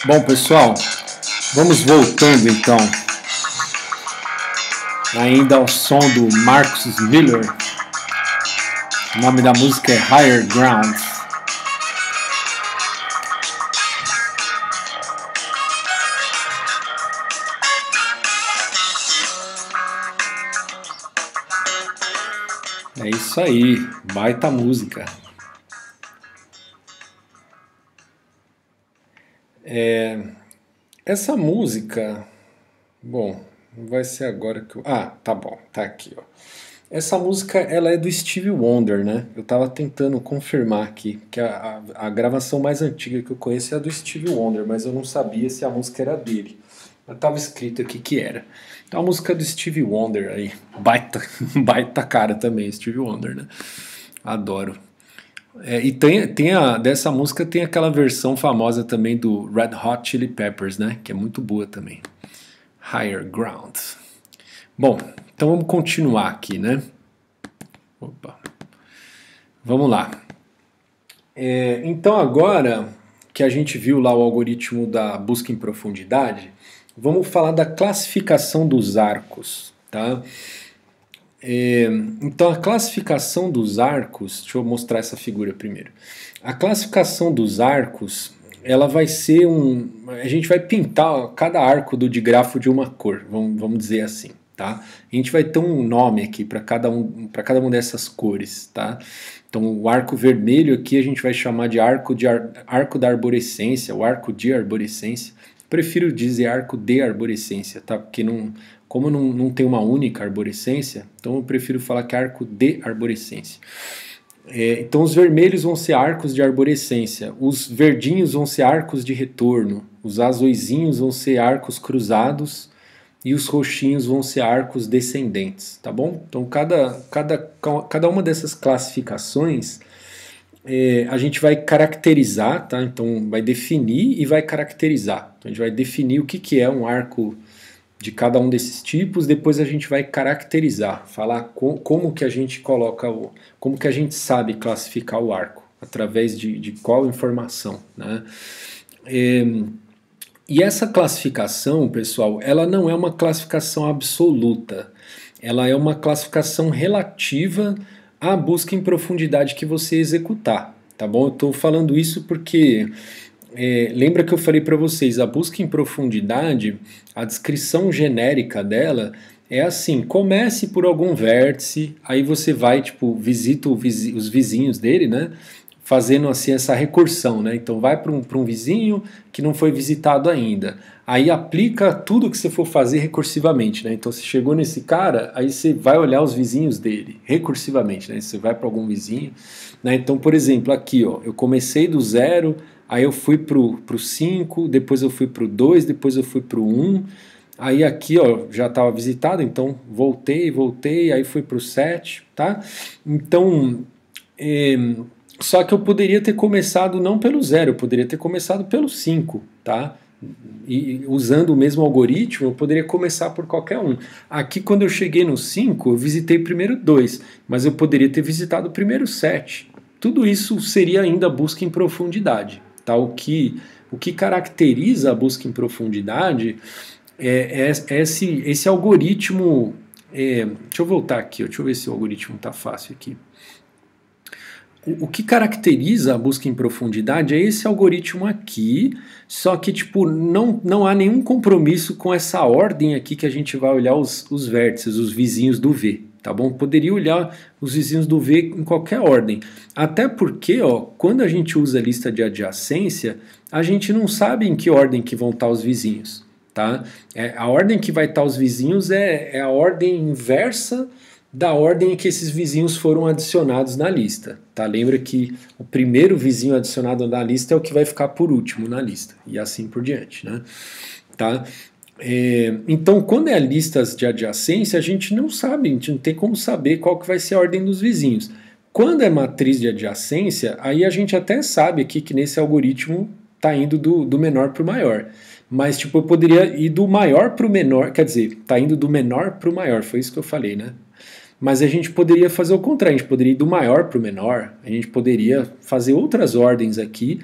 Bom, pessoal, vamos voltando então, ainda ao som do Marcus Miller. O nome da música é Higher Ground. É isso aí, baita música. Essa música, bom, vai ser agora que eu... Ah, tá bom, tá aqui, ó. Essa música, ela é do Stevie Wonder, né? Eu tava tentando confirmar aqui, que a gravação mais antiga que eu conheço é a do Stevie Wonder, mas eu não sabia se a música era dele. Mas tava escrito aqui que era. Então a música do Stevie Wonder aí, baita cara também, Stevie Wonder, né? Adoro. E dessa música tem aquela versão famosa também do Red Hot Chili Peppers, né? Que é muito boa também. Higher Ground. Bom, então vamos continuar aqui, né? Opa. Vamos lá. Então agora que a gente viu lá o algoritmo da busca em profundidade, vamos falar da classificação dos arcos, tá? Então a classificação dos arcos, deixa eu mostrar essa figura primeiro. A classificação dos arcos, ela vai ser a gente vai pintar cada arco do digrafo de uma cor, vamos dizer assim, tá? A gente vai ter um nome aqui para cada uma dessas cores, tá? Então o arco vermelho aqui a gente vai chamar de arco da arborescência, o arco de arborescência. Prefiro dizer arco de arborescência, tá? Porque como não tem uma única arborescência, então eu prefiro falar que é arco de arborescência. Então os vermelhos vão ser arcos de arborescência, os verdinhos vão ser arcos de retorno, os azuisinhos vão ser arcos cruzados e os roxinhos vão ser arcos descendentes, tá bom? Então cada uma dessas classificações a gente vai caracterizar, tá? Então vai definir e vai caracterizar. Então a gente vai definir o que é um arco de cada um desses tipos, depois a gente vai caracterizar, falar como que a gente coloca, como que a gente sabe classificar o arco, através de qual informação, né? E essa classificação, pessoal, ela não é uma classificação absoluta, ela é uma classificação relativa à busca em profundidade que você executar, tá bom? Eu estou falando isso porque... lembra que eu falei para vocês, a busca em profundidade, a descrição genérica dela é assim: comece por algum vértice, aí você vai, visita os vizinhos dele, né? Fazendo assim essa recursão, né? Então vai para um vizinho que não foi visitado ainda. Aí aplica tudo que você for fazer recursivamente, né? Então você chegou nesse cara, aí você vai olhar os vizinhos dele, recursivamente, né? Você vai para algum vizinho, né? Então, por exemplo, aqui, ó, eu comecei do 0, aí eu fui pro 5, depois eu fui pro 2, depois eu fui pro 1, aí aqui, ó, já estava visitado, então voltei, aí fui pro 7, tá? Então, só que eu poderia ter começado não pelo 0, eu poderia ter começado pelo 5, tá? E usando o mesmo algoritmo, eu poderia começar por qualquer um. Aqui, quando eu cheguei no 5, eu visitei primeiro 2, mas eu poderia ter visitado primeiro 7. Tudo isso seria ainda busca em profundidade. Tá? O que caracteriza a busca em profundidade é esse algoritmo. Deixa eu voltar aqui, deixa eu ver se o algoritmo está fácil aqui. O que caracteriza a busca em profundidade é esse algoritmo aqui, só que não há nenhum compromisso com essa ordem aqui que a gente vai olhar os vértices, os vizinhos do V. Tá bom? Poderia olhar os vizinhos do V em qualquer ordem. Até porque, ó, quando a gente usa a lista de adjacência, a gente não sabe em que ordem que vão estar os vizinhos. Tá? A ordem que vai estar os vizinhos é a ordem inversa da ordem em que esses vizinhos foram adicionados na lista. Tá? Lembra que o primeiro vizinho adicionado na lista é o que vai ficar por último na lista. E assim por diante. Né? Tá? Então, quando é listas de adjacência, a gente não sabe, a gente não tem como saber qual que vai ser a ordem dos vizinhos. Quando é matriz de adjacência, aí a gente até sabe aqui que nesse algoritmo está indo do menor para o maior. Mas eu poderia ir do maior para o menor, quer dizer, está indo do menor para o maior, foi isso que eu falei, né? Mas a gente poderia fazer o contrário, a gente poderia ir do maior para o menor, a gente poderia fazer outras ordens aqui,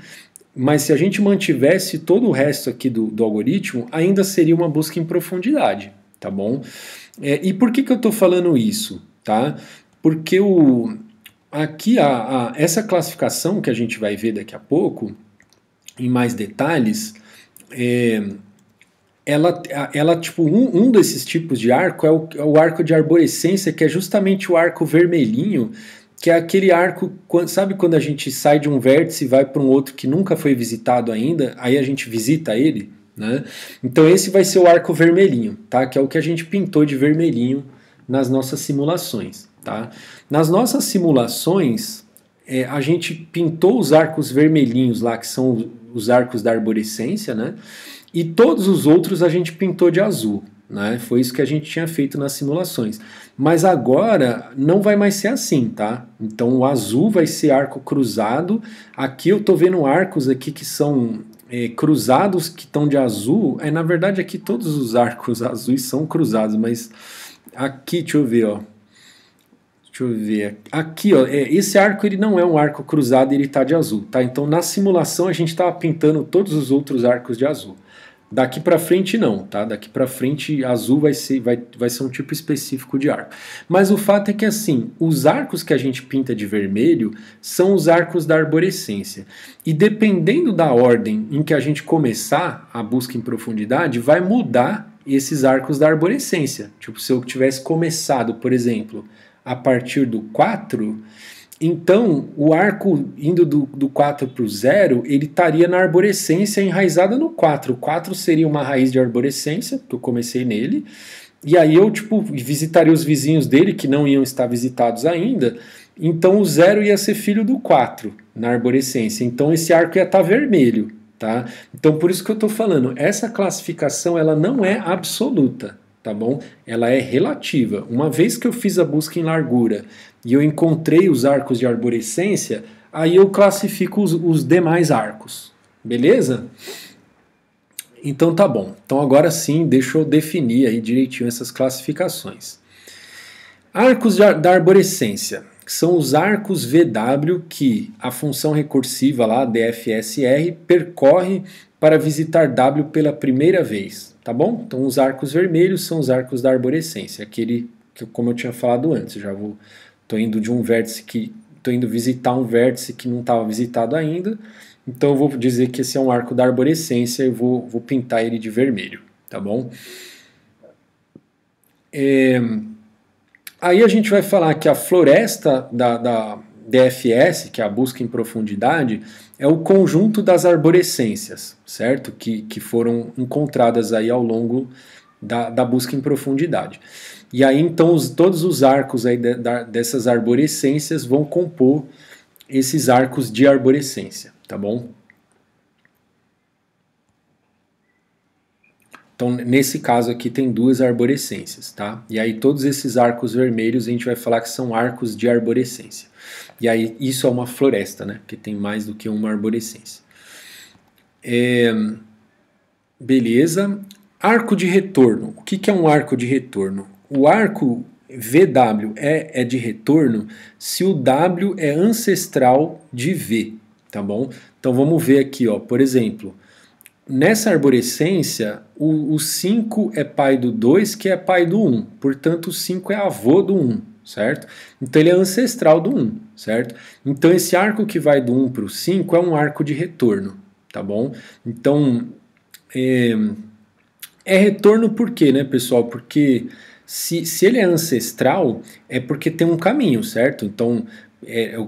mas se a gente mantivesse todo o resto aqui do algoritmo, ainda seria uma busca em profundidade, tá bom? E por que eu estou falando isso? Tá? Porque aqui essa classificação que a gente vai ver daqui a pouco, em mais detalhes, ela tipo, um desses tipos de arco é o arco de arborescência, que é justamente o arco vermelhinho, que é aquele arco, sabe quando a gente sai de um vértice e vai para um outro que nunca foi visitado ainda, aí a gente visita ele, né? Então esse vai ser o arco vermelhinho, tá? Que é o que a gente pintou de vermelhinho nas nossas simulações, tá? Nas nossas simulações, a gente pintou os arcos vermelhinhos lá, que são os arcos da arborescência, né? E todos os outros a gente pintou de azul, né? Foi isso que a gente tinha feito nas simulações. Mas agora não vai mais ser assim, tá? Então o azul vai ser arco cruzado. Aqui eu tô vendo arcos aqui que são cruzados, que estão de azul. Na verdade aqui todos os arcos azuis são cruzados, mas aqui, deixa eu ver, ó. Deixa eu ver. Aqui, ó, esse arco ele não é um arco cruzado e ele está de azul, tá? Então na simulação a gente estava pintando todos os outros arcos de azul. Daqui para frente não, tá? Daqui para frente azul vai ser um tipo específico de arco. Mas o fato é que assim, os arcos que a gente pinta de vermelho são os arcos da arborescência. E dependendo da ordem em que a gente começar a busca em profundidade, vai mudar esses arcos da arborescência. Tipo, se eu tivesse começado, por exemplo, a partir do 4, então o arco indo do 4 para o 0, ele estaria na arborescência enraizada no 4. O 4 seria uma raiz de arborescência, que eu comecei nele, e aí eu tipo, visitaria os vizinhos dele, que não iam estar visitados ainda, então o 0 ia ser filho do 4 na arborescência, então esse arco ia estar vermelho. Tá? Então por isso que eu estou falando, essa classificação ela não é absoluta, tá bom? Ela é relativa. Uma vez que eu fiz a busca em largura e eu encontrei os arcos de arborescência, aí eu classifico os demais arcos, beleza? Então tá bom. Então agora sim, deixa eu definir aí direitinho essas classificações. Arcos da arborescência são os arcos VW que a função recursiva lá, DFSR, percorre para visitar W pela primeira vez, tá bom? Então os arcos vermelhos são os arcos da arborescência, aquele que, como eu tinha falado antes, tô indo de um vértice tô indo visitar um vértice que não estava visitado ainda, então eu vou dizer que esse é um arco da arborescência e vou pintar ele de vermelho, tá bom? Aí a gente vai falar que a floresta da DFS, que é a busca em profundidade, é o conjunto das arborescências, certo? Que foram encontradas aí ao longo da busca em profundidade. E aí então todos os arcos aí dessas arborescências vão compor esses arcos de arborescência, tá bom? Então, nesse caso aqui tem duas arborescências, tá? E aí todos esses arcos vermelhos a gente vai falar que são arcos de arborescência. E aí isso é uma floresta, né? Porque tem mais do que uma arborescência. Beleza. Arco de retorno. O que é um arco de retorno? O arco VW é de retorno se o W é ancestral de V, tá bom? Então vamos ver aqui, ó, por exemplo, nessa arborescência, o 5 é pai do 2, que é pai do 1. Portanto, o 5 é avô do 1, certo? Então ele é ancestral do 1, certo? Então esse arco que vai do 1 para o 5 é um arco de retorno, tá bom? Então, retorno por quê, né, pessoal? Porque se ele é ancestral, é porque tem um caminho, certo? Então,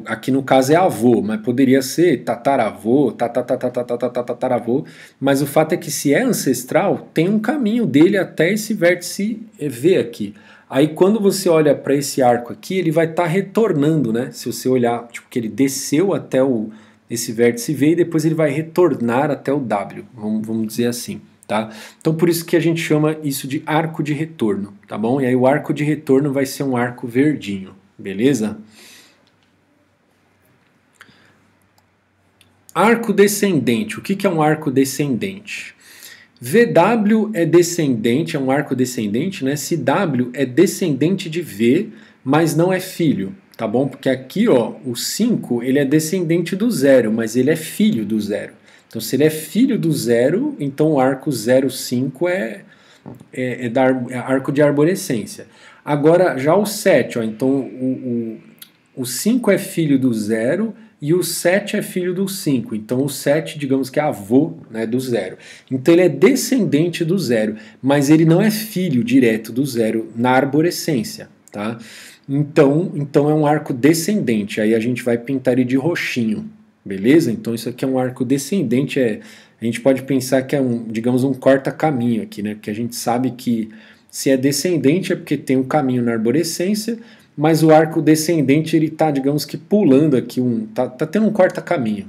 aqui no caso é avô, mas poderia ser tataravô, tataravô, mas o fato é que se é ancestral, tem um caminho dele até esse vértice V aqui. Aí quando você olha para esse arco aqui, ele vai estar retornando, né? Se você olhar, tipo, que ele desceu até esse vértice V e depois ele vai retornar até o W, vamos dizer assim. Tá? Então por isso que a gente chama isso de arco de retorno, tá bom? E aí o arco de retorno vai ser um arco verdinho, beleza? Arco descendente, o que é um arco descendente? VW é descendente, é um arco descendente, né? Se W é descendente de V, mas não é filho, tá bom? Porque aqui, ó, o 5, ele é descendente do 0, mas ele é filho do 0. Então, se ele é filho do 0, então o arco 0, 5 é arco de arborescência. Agora, já o 7, ó, então o 5 é filho do 0 e o 7 é filho do 5. Então o 7, digamos que é avô, né, do 0. Então ele é descendente do 0, mas ele não é filho direto do 0 na arborescência, tá? Então é um arco descendente, aí a gente vai pintar ele de roxinho, beleza? Então isso aqui é um arco descendente, a gente pode pensar que é digamos, um corta-caminho aqui, né? Porque a gente sabe que se é descendente é porque tem um caminho na arborescência, mas o arco descendente ele tá, digamos que pulando aqui, tá tendo um corta-caminho,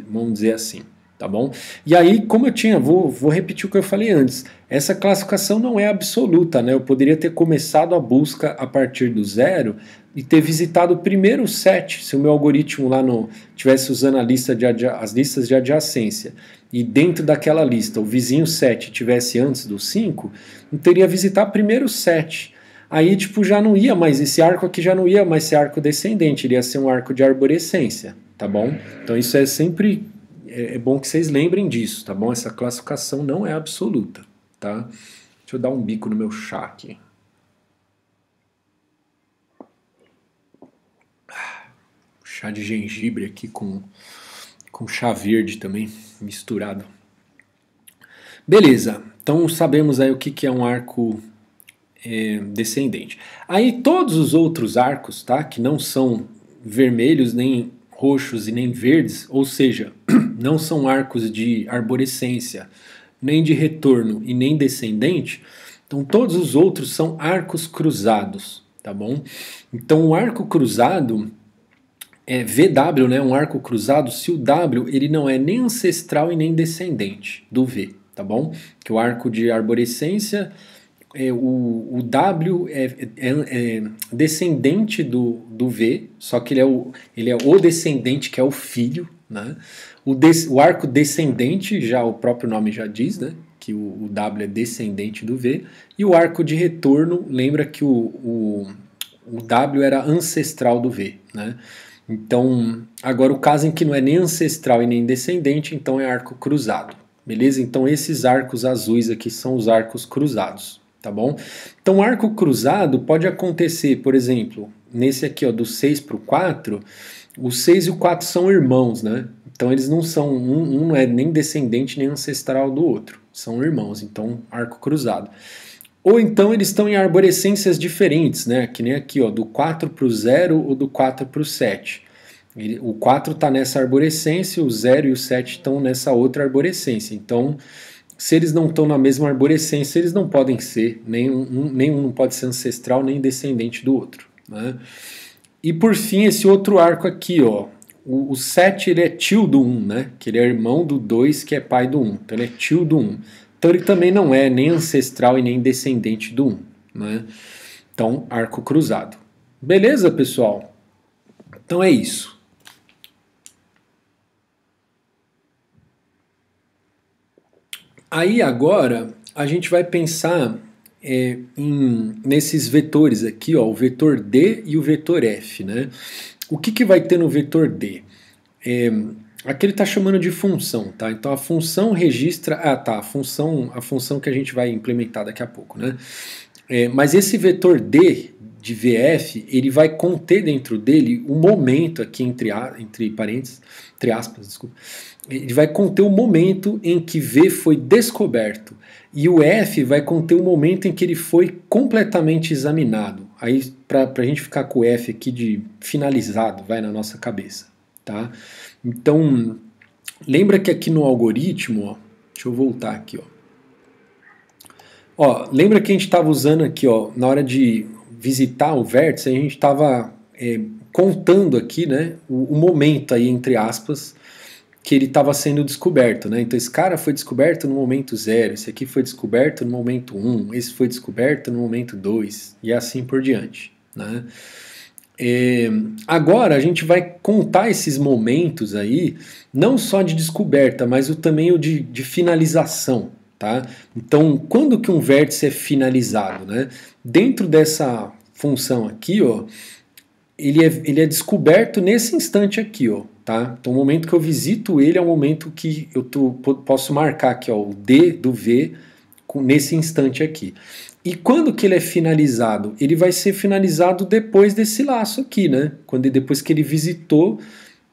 vamos dizer assim, tá bom? E aí, como vou repetir o que eu falei antes, essa classificação não é absoluta, né? Eu poderia ter começado a busca a partir do 0 e ter visitado primeiro o 7, se o meu algoritmo lá tivesse usando as listas de adjacência, e dentro daquela lista o vizinho 7 tivesse antes do 5, eu teria visitar primeiro o 7. Aí, tipo, já não ia mais, esse arco aqui já não ia mais ser arco descendente, iria ser um arco de arborescência, tá bom? Então isso é sempre, é bom que vocês lembrem disso, tá bom? Essa classificação não é absoluta, tá? Deixa eu dar um bico no meu chá aqui. Chá de gengibre aqui com chá verde também, misturado. Beleza, então sabemos aí o que é um arco descendente. Aí todos os outros arcos, tá, que não são vermelhos, nem roxos e nem verdes, ou seja, não são arcos de arborescência, nem de retorno e nem descendente, então todos os outros são arcos cruzados, tá bom? Então o arco cruzado é VW, né, um arco cruzado, se o W ele não é nem ancestral e nem descendente do V, tá bom? Que o arco de arborescência o W é descendente do V, só que ele é o descendente, que é o filho, né? O arco descendente, já o próprio nome já diz, né? Que o W é descendente do V, e o arco de retorno, lembra que o W era ancestral do V, né? Então, agora o caso em que não é nem ancestral e nem descendente, então é arco cruzado, beleza? Então esses arcos azuis aqui são os arcos cruzados. Tá bom? Então, arco cruzado pode acontecer, por exemplo, nesse aqui, ó, do 6 para o 4, o 6 e o 4 são irmãos, né? Então, eles não são, um não é nem descendente nem ancestral do outro, são irmãos, então, arco cruzado. Ou então, eles estão em arborescências diferentes, né? Que nem aqui, ó, do 4 para o 0 ou do 4 para o 7. O 4 está nessa arborescência, o 0 e o 7 estão nessa outra arborescência. Então, se eles não estão na mesma arborescência, eles não podem ser, nenhum não pode ser ancestral nem descendente do outro, né? E por fim, esse outro arco aqui, ó, o 7 ele é tio do 1, né? Que ele é irmão do 2, que é pai do 1. Então ele é tio do 1. Então ele também não é nem ancestral e nem descendente do 1, né? Então, arco cruzado. Beleza, pessoal? Então é isso. Aí agora a gente vai pensar nesses vetores aqui, ó, o vetor D e o vetor F, né? O que vai ter no vetor D? Aqui ele está chamando de função, tá? Então a função registra... a função que a gente vai implementar daqui a pouco, né? Mas esse vetor D de VF, ele vai conter dentro dele o momento aqui entre aspas, desculpa. Ele vai conter o momento em que V foi descoberto. E o F vai conter o momento em que ele foi completamente examinado. Aí, para a gente ficar com o F aqui de finalizado, vai na nossa cabeça, tá? Então, lembra que aqui no algoritmo, ó, deixa eu voltar aqui, ó, lembra que a gente estava usando aqui, ó, na hora de visitar o vértice, a gente estava contando aqui, né, o momento aí, entre aspas, que ele estava sendo descoberto, né? Então esse cara foi descoberto no momento 0, esse aqui foi descoberto no momento 1, esse foi descoberto no momento 2, e assim por diante, né? Agora a gente vai contar esses momentos aí, não só de descoberta, mas também o de finalização, tá? Então, quando que um vértice é finalizado, né? Dentro dessa função aqui, ó, ele é descoberto nesse instante aqui, ó, tá? Então o momento que eu visito ele é o momento que eu posso marcar aqui, ó, o D do V nesse instante aqui. E quando que ele é finalizado? Ele vai ser finalizado depois desse laço aqui, né? Depois que ele visitou,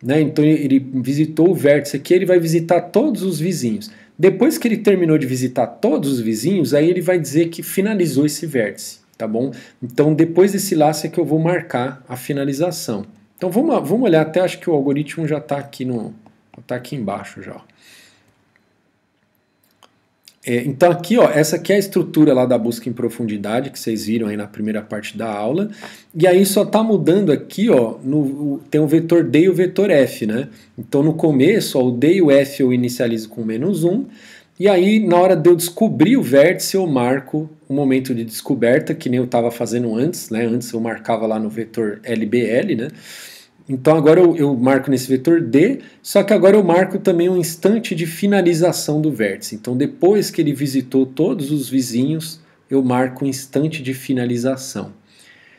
né? Então ele visitou o vértice aqui, ele vai visitar todos os vizinhos. Depois que ele terminou de visitar todos os vizinhos, aí ele vai dizer que finalizou esse vértice, tá bom? Então depois desse laço é que eu vou marcar a finalização. Então vamos olhar, até acho que o algoritmo já está aqui embaixo já. Então aqui, ó, essa aqui é a estrutura lá da busca em profundidade, que vocês viram aí na primeira parte da aula, e aí só está mudando aqui, ó, tem o vetor D e o vetor F, né? Então no começo, ó, o D e o F eu inicializo com -1, e aí na hora de eu descobrir o vértice eu marco o momento de descoberta, que nem eu estava fazendo antes, né? Antes eu marcava lá no vetor LBL, né? Então agora eu marco nesse vetor D, só que agora eu marco também um instante de finalização do vértice. Então depois que ele visitou todos os vizinhos, eu marco um instante de finalização.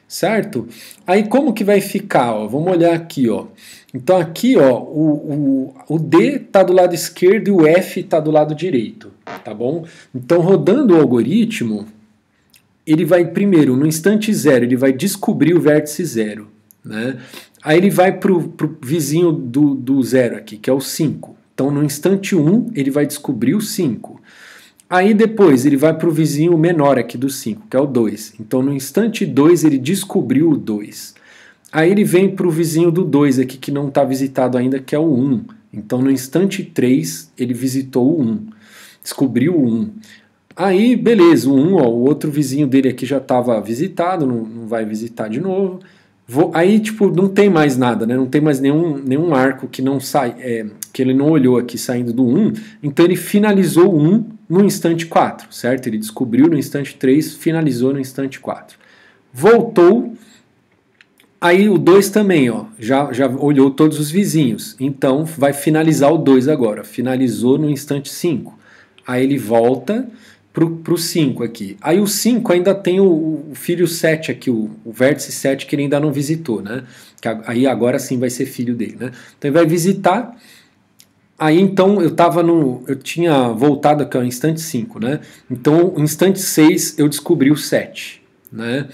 Certo? Aí como que vai ficar? Ó? Vamos olhar aqui. Ó. Então aqui ó, o D está do lado esquerdo e o F está do lado direito. Tá bom? Então rodando o algoritmo, ele vai primeiro, no instante 0, ele vai descobrir o vértice 0. Né? Aí ele vai para o vizinho do 0 aqui, que é o 5. Então no instante 1 ele vai descobrir o 5. Aí depois ele vai para o vizinho menor aqui do 5, que é o 2. Então no instante 2 ele descobriu o 2. Aí ele vem para o vizinho do 2 aqui, que não está visitado ainda, que é o 1. Então no instante 3 ele visitou o 1. Descobriu o 1. Aí beleza, o 1, ó, o outro vizinho dele aqui já estava visitado, não vai visitar de novo. Aí, tipo, não tem mais nada, né? Não tem mais nenhum arco que não sai, que ele não olhou aqui saindo do 1. Então ele finalizou o 1 no instante 4, certo? Ele descobriu no instante 3, finalizou no instante 4. Voltou, aí o 2 também, ó, já olhou todos os vizinhos. Então vai finalizar o 2 agora. Finalizou no instante 5. Aí ele volta para o 5 aqui. Aí o 5 ainda tem o filho 7 aqui, o vértice 7 que ele ainda não visitou, né? Que aí agora sim vai ser filho dele, né? Então ele vai visitar. Aí então eu tinha voltado aqui ao instante 5, né? Então o instante 6 eu descobri o 7, né?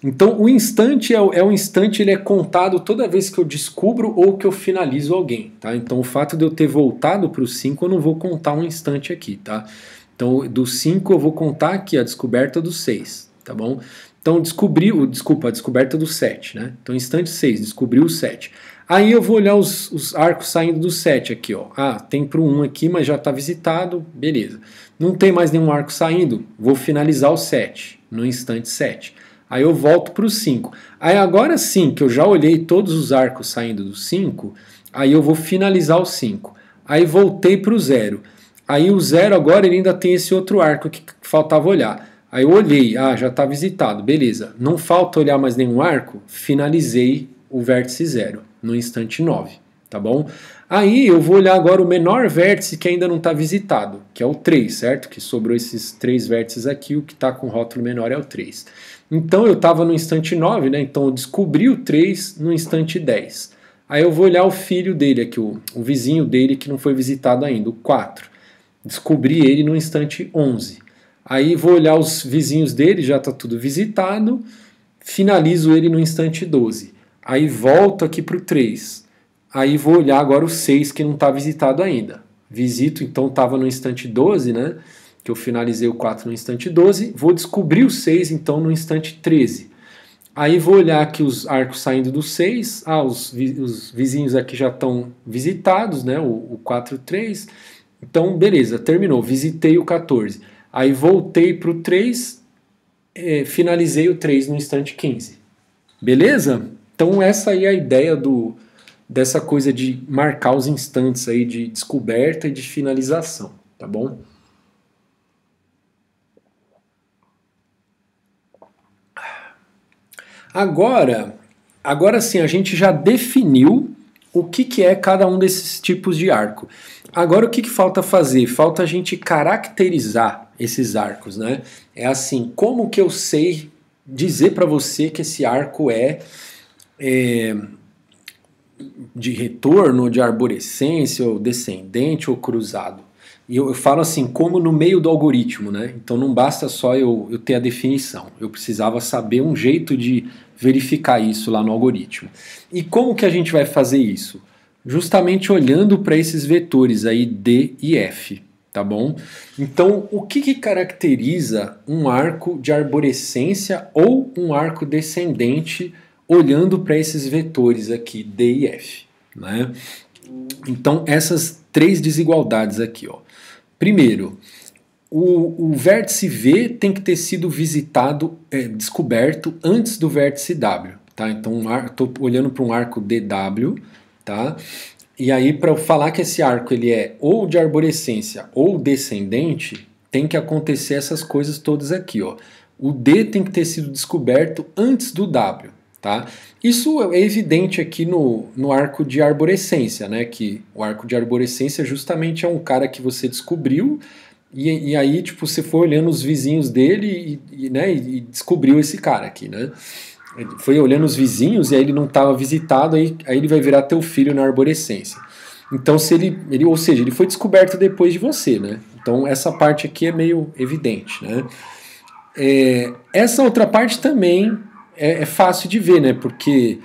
Então o instante o instante, ele é contado toda vez que eu descubro ou que eu finalizo alguém, tá? Então o fato de eu ter voltado para o 5 eu não vou contar um instante aqui, tá? Então, do 5 eu vou contar aqui a descoberta do 6, tá bom? Então, a descoberta do 7, né? Então, instante 6, descobriu o 7. Aí eu vou olhar os arcos saindo do 7 aqui, ó. Ah, tem para o 1 aqui, mas já está visitado, beleza. Não tem mais nenhum arco saindo, vou finalizar o 7, no instante 7. Aí eu volto para o 5. Aí agora sim, que eu já olhei todos os arcos saindo do 5, aí eu vou finalizar o 5. Aí voltei para o 0. Aí o 0 agora ele ainda tem esse outro arco que faltava olhar. Aí eu olhei, já está visitado, beleza. Não falta olhar mais nenhum arco, finalizei o vértice 0 no instante 9, tá bom? Aí eu vou olhar agora o menor vértice que ainda não está visitado, que é o 3, certo? Que sobrou esses 3 vértices aqui, o que está com rótulo menor é o 3. Então eu estava no instante 9, né? Então eu descobri o 3 no instante 10. Aí eu vou olhar o filho dele aqui, o vizinho dele que não foi visitado ainda, o 4. Descobri ele no instante 11. Aí vou olhar os vizinhos dele, já está tudo visitado, finalizo ele no instante 12. Aí volto aqui para o 3. Aí vou olhar agora o 6 que não está visitado ainda. Visito, então estava no instante 12, né? Que eu finalizei o 4 no instante 12. Vou descobrir o 6 então no instante 13. Aí vou olhar aqui os arcos saindo do 6. Os vizinhos aqui já estão visitados, né? O 4 e o 3. Então, beleza, terminou. Visitei o 14. Aí voltei para o 3, finalizei o 3 no instante 15. Beleza? Então essa aí é a ideia dessa coisa de marcar os instantes aí de descoberta e de finalização, tá bom? Agora sim, a gente já definiu o que é cada um desses tipos de arco. Agora o que falta fazer? Falta a gente caracterizar esses arcos, né? É assim, como que eu sei dizer para você que esse arco é de retorno, de arborescência, ou descendente, ou cruzado. E eu falo assim, como no meio do algoritmo, né? Então não basta só eu ter a definição, eu precisava saber um jeito de verificar isso lá no algoritmo. E como que a gente vai fazer isso? Justamente olhando para esses vetores aí D e F, tá bom? Então, o que caracteriza um arco de arborescência ou um arco descendente olhando para esses vetores aqui, D e F, né? Então, essas três desigualdades aqui, ó. Primeiro, o vértice V tem que ter sido visitado, descoberto antes do vértice W, tá? Então, estou olhando para um arco DW, tá? E aí, para eu falar que esse arco ele é ou de arborescência ou descendente, tem que acontecer essas coisas todas aqui, ó. O D tem que ter sido descoberto antes do W, tá? Isso é evidente aqui no arco de arborescência, né? Que o arco de arborescência justamente é um cara que você descobriu e aí, tipo, você foi olhando os vizinhos dele e descobriu esse cara aqui, né? Ele foi olhando os vizinhos e aí ele não estava visitado, aí ele vai virar teu filho na arborescência. Então, se ou seja, ele foi descoberto depois de você, né? Então, essa parte aqui é meio evidente, né? Essa outra parte também é fácil de ver, né? Porque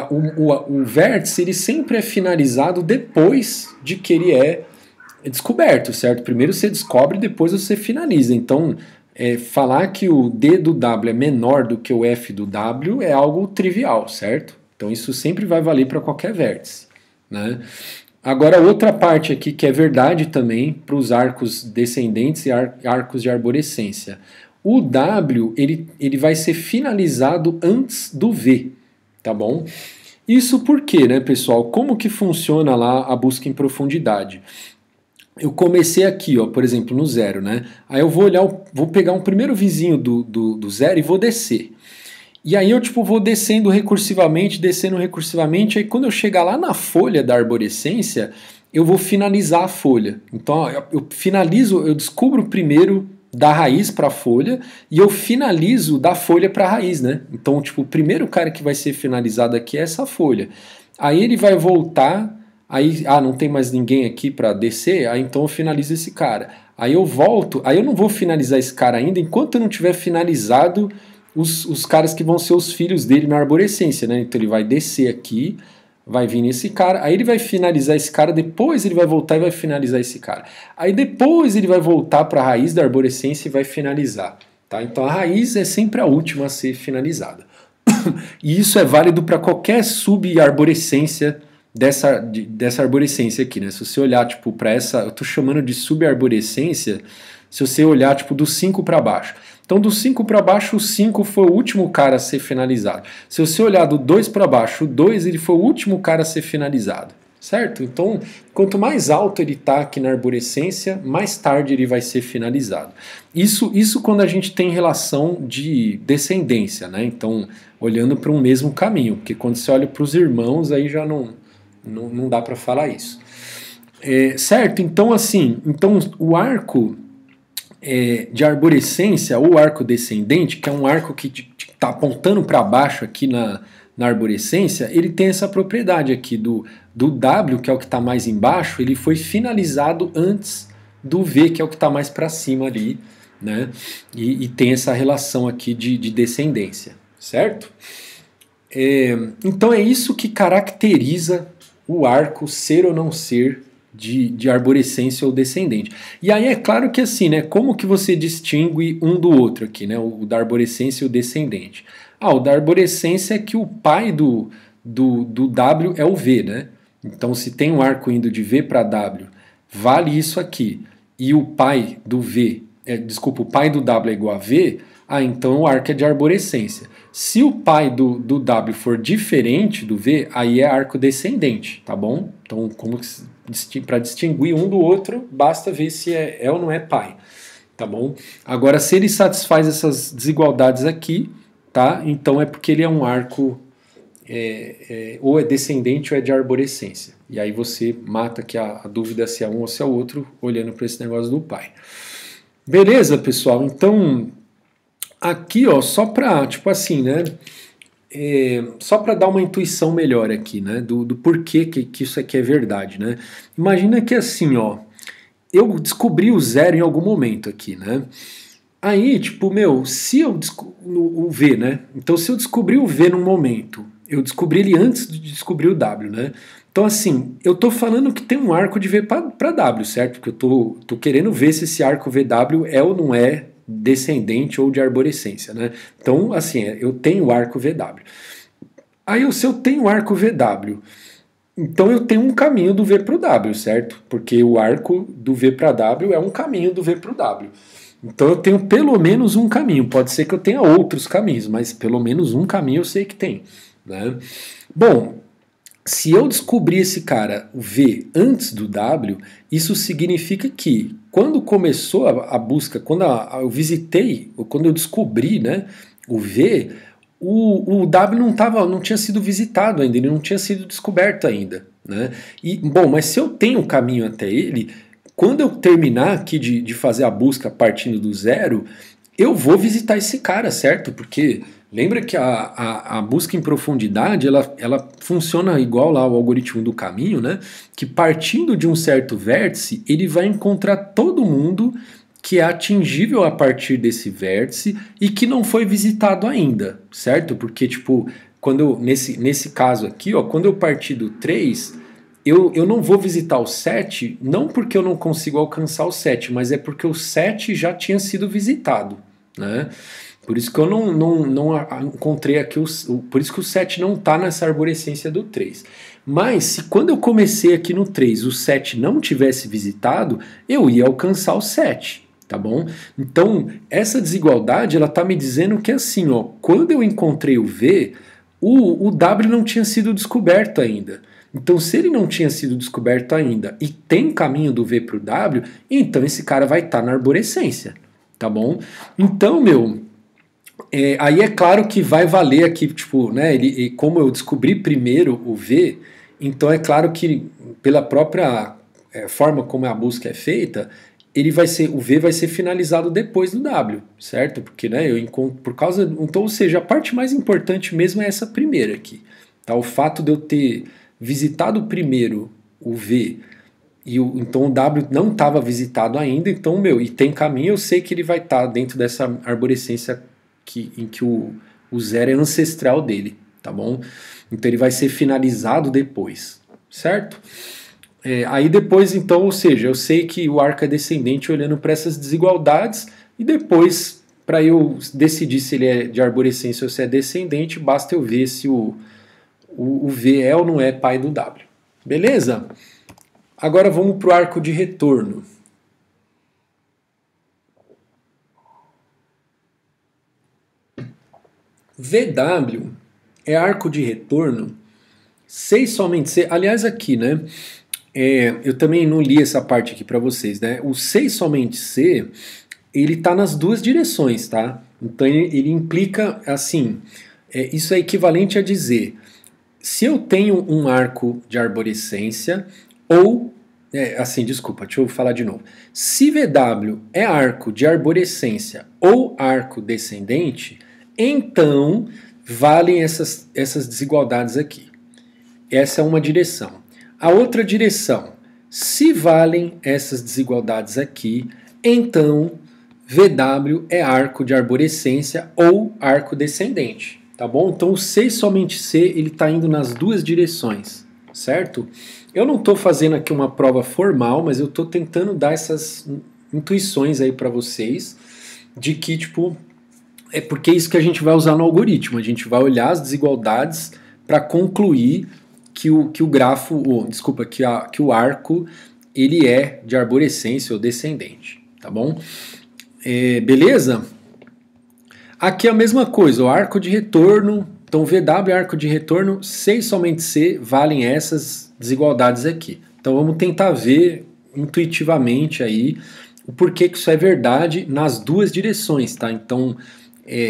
o vértice ele sempre é finalizado depois de que ele é descoberto, certo? Primeiro você descobre, depois você finaliza. Então, falar que o D do W é menor do que o F do W é algo trivial, certo? Então, isso sempre vai valer para qualquer vértice, né? Agora, outra parte aqui que é verdade também para os arcos descendentes e arcos de arborescência. O W ele vai ser finalizado antes do V, tá bom? Isso por quê, né, pessoal? Como que funciona lá a busca em profundidade? Eu comecei aqui, ó, por exemplo, no 0, né? Aí eu vou pegar um primeiro vizinho do 0 e vou descer. E aí eu tipo vou descendo recursivamente, aí quando eu chegar lá na folha da arborescência, eu vou finalizar a folha. Então ó, eu descubro primeiro da raiz para a folha e eu finalizo da folha para a raiz, né? Então, tipo, o primeiro cara que vai ser finalizado aqui é essa folha. Aí ele vai voltar, aí, não tem mais ninguém aqui para descer, aí então eu finalizo esse cara. Aí eu volto, aí eu não vou finalizar esse cara ainda enquanto eu não tiver finalizado os caras que vão ser os filhos dele na arborescência, né? Então ele vai descer aqui, vai vir nesse cara, aí ele vai finalizar esse cara, depois ele vai voltar e vai finalizar esse cara. Aí depois ele vai voltar para a raiz da arborescência e vai finalizar. Tá? Então a raiz é sempre a última a ser finalizada. E isso é válido para qualquer subarborescência dessa arborescência aqui, né? Se você olhar tipo para essa, eu estou chamando de subarborescência, se você olhar tipo do 5 para baixo. Então, do 5 para baixo, o 5 foi o último cara a ser finalizado. Se você olhar do 2 para baixo, o 2 ele foi o último cara a ser finalizado. Certo? Então, quanto mais alto ele está aqui na arborescência, mais tarde ele vai ser finalizado. Isso quando a gente tem relação de descendência, né? Então, olhando para um mesmo caminho. Porque quando você olha para os irmãos, aí já não dá para falar isso. Certo? Então, assim, o arco de arborescência ou arco descendente, que é um arco que está apontando para baixo aqui na arborescência, ele tem essa propriedade aqui do W, que é o que está mais embaixo, ele foi finalizado antes do V, que é o que está mais para cima ali, né? E tem essa relação aqui de descendência, certo? Então é isso que caracteriza o arco ser ou não ser de arborescência ou descendente. E aí é claro que assim, né? Como que você distingue um do outro aqui, né? O da arborescência e o descendente. O da arborescência é que o pai do W é o V, né? Então se tem um arco indo de V para W, vale isso aqui. E o pai do V, o pai do W é igual a V, então o arco é de arborescência. Se o pai do W for diferente do V, aí é arco descendente, tá bom? Então, para distinguir um do outro, basta ver se é ou não é pai, tá bom? Agora, se ele satisfaz essas desigualdades aqui, tá? Então é porque ele é um arco ou é descendente ou é de arborescência. E aí você mata que a dúvida se é um ou se é outro, olhando para esse negócio do pai. Beleza, pessoal? Então, Aqui, ó, só pra, tipo assim, né? Só para dar uma intuição melhor aqui, né? Do porquê que isso aqui é verdade, né? Imagina que assim, ó, eu descobri o zero em algum momento aqui, né? Aí, tipo, meu, se eu o V, né? Então, se eu descobri o V num momento, eu descobri ele antes de descobrir o W, né? Então, assim, eu tô falando que tem um arco de V para W, certo? Porque eu tô querendo ver se esse arco VW é ou não é descendente ou de arborescência, né? Então, assim, eu tenho o arco VW. Aí, se eu tenho o arco VW, então eu tenho um caminho do V para o W, certo? Porque o arco do V para W é um caminho do V para o W. Então eu tenho pelo menos um caminho. Pode ser que eu tenha outros caminhos, mas pelo menos um caminho eu sei que tem, né? Bom, se eu descobrir esse cara, o V, antes do W, isso significa que quando começou a busca, quando eu visitei, ou quando eu descobri, né, o V, o W não tinha sido visitado ainda, ele não tinha sido descoberto ainda, né? E, bom, mas se eu tenho um caminho até ele, quando eu terminar aqui de fazer a busca partindo do zero, eu vou visitar esse cara, certo? Porque lembra que a busca em profundidade ela funciona igual lá o algoritmo do caminho, né? Que partindo de um certo vértice, ele vai encontrar todo mundo que é atingível a partir desse vértice e que não foi visitado ainda, certo? Porque, tipo, nesse caso aqui, ó, quando eu partir do 3, eu não vou visitar o 7, não porque eu não consigo alcançar o 7, mas é porque o 7 já tinha sido visitado, né? Por isso que eu não encontrei aqui, por isso que o 7 não está nessa arborescência do 3. Mas se quando eu comecei aqui no 3 o 7 não tivesse visitado, eu ia alcançar o 7. Tá bom? Então, essa desigualdade, ela tá me dizendo que assim, ó, quando eu encontrei o V, o W não tinha sido descoberto ainda. Então, se ele não tinha sido descoberto ainda e tem caminho do V para o W, então esse cara vai estar na arborescência, tá bom? Então, meu, aí é claro que vai valer aqui, tipo, né, como eu descobri primeiro o V, então é claro que pela própria forma como a busca é feita, o V vai ser finalizado depois do W, certo? Porque, né, eu encontro por causa, então, ou seja, a parte mais importante mesmo é essa primeira aqui, tá? O fato de eu ter visitado primeiro o V então o W não estava visitado ainda, então, meu, e tem caminho, eu sei que ele vai estar dentro dessa arborescência em que o zero é ancestral dele, tá bom? Então ele vai ser finalizado depois, certo? Aí depois, então, ou seja, eu sei que o arco é descendente olhando para essas desigualdades e depois, para eu decidir se ele é de arborescência ou se é descendente, basta eu ver se o V é ou não é pai do W. Beleza? Agora vamos para o arco de retorno. VW é arco de retorno C e somente C. Aliás, aqui, né? Eu também não li essa parte aqui para vocês, né? O C e somente C, ele tá nas duas direções, tá? Então ele implica, assim, isso é equivalente a dizer, se eu tenho um arco de arborescência, ou, desculpa, deixa eu falar de novo. Se VW é arco de arborescência ou arco descendente, então valem essas desigualdades aqui. Essa é uma direção. A outra direção, se valem essas desigualdades aqui, então VW é arco de arborescência ou arco descendente, tá bom? Então o C e somente C, ele está indo nas duas direções, certo? Eu não estou fazendo aqui uma prova formal, mas eu estou tentando dar essas intuições aí para vocês de que, tipo, é porque é isso que a gente vai usar no algoritmo. A gente vai olhar as desigualdades para concluir que o grafo, que o arco, ele é de arborescência ou descendente, tá bom? Beleza? Aqui é a mesma coisa, o arco de retorno, então VW é arco de retorno, C e somente C valem essas desigualdades aqui. Então vamos tentar ver intuitivamente aí o porquê que isso é verdade nas duas direções, tá? Então,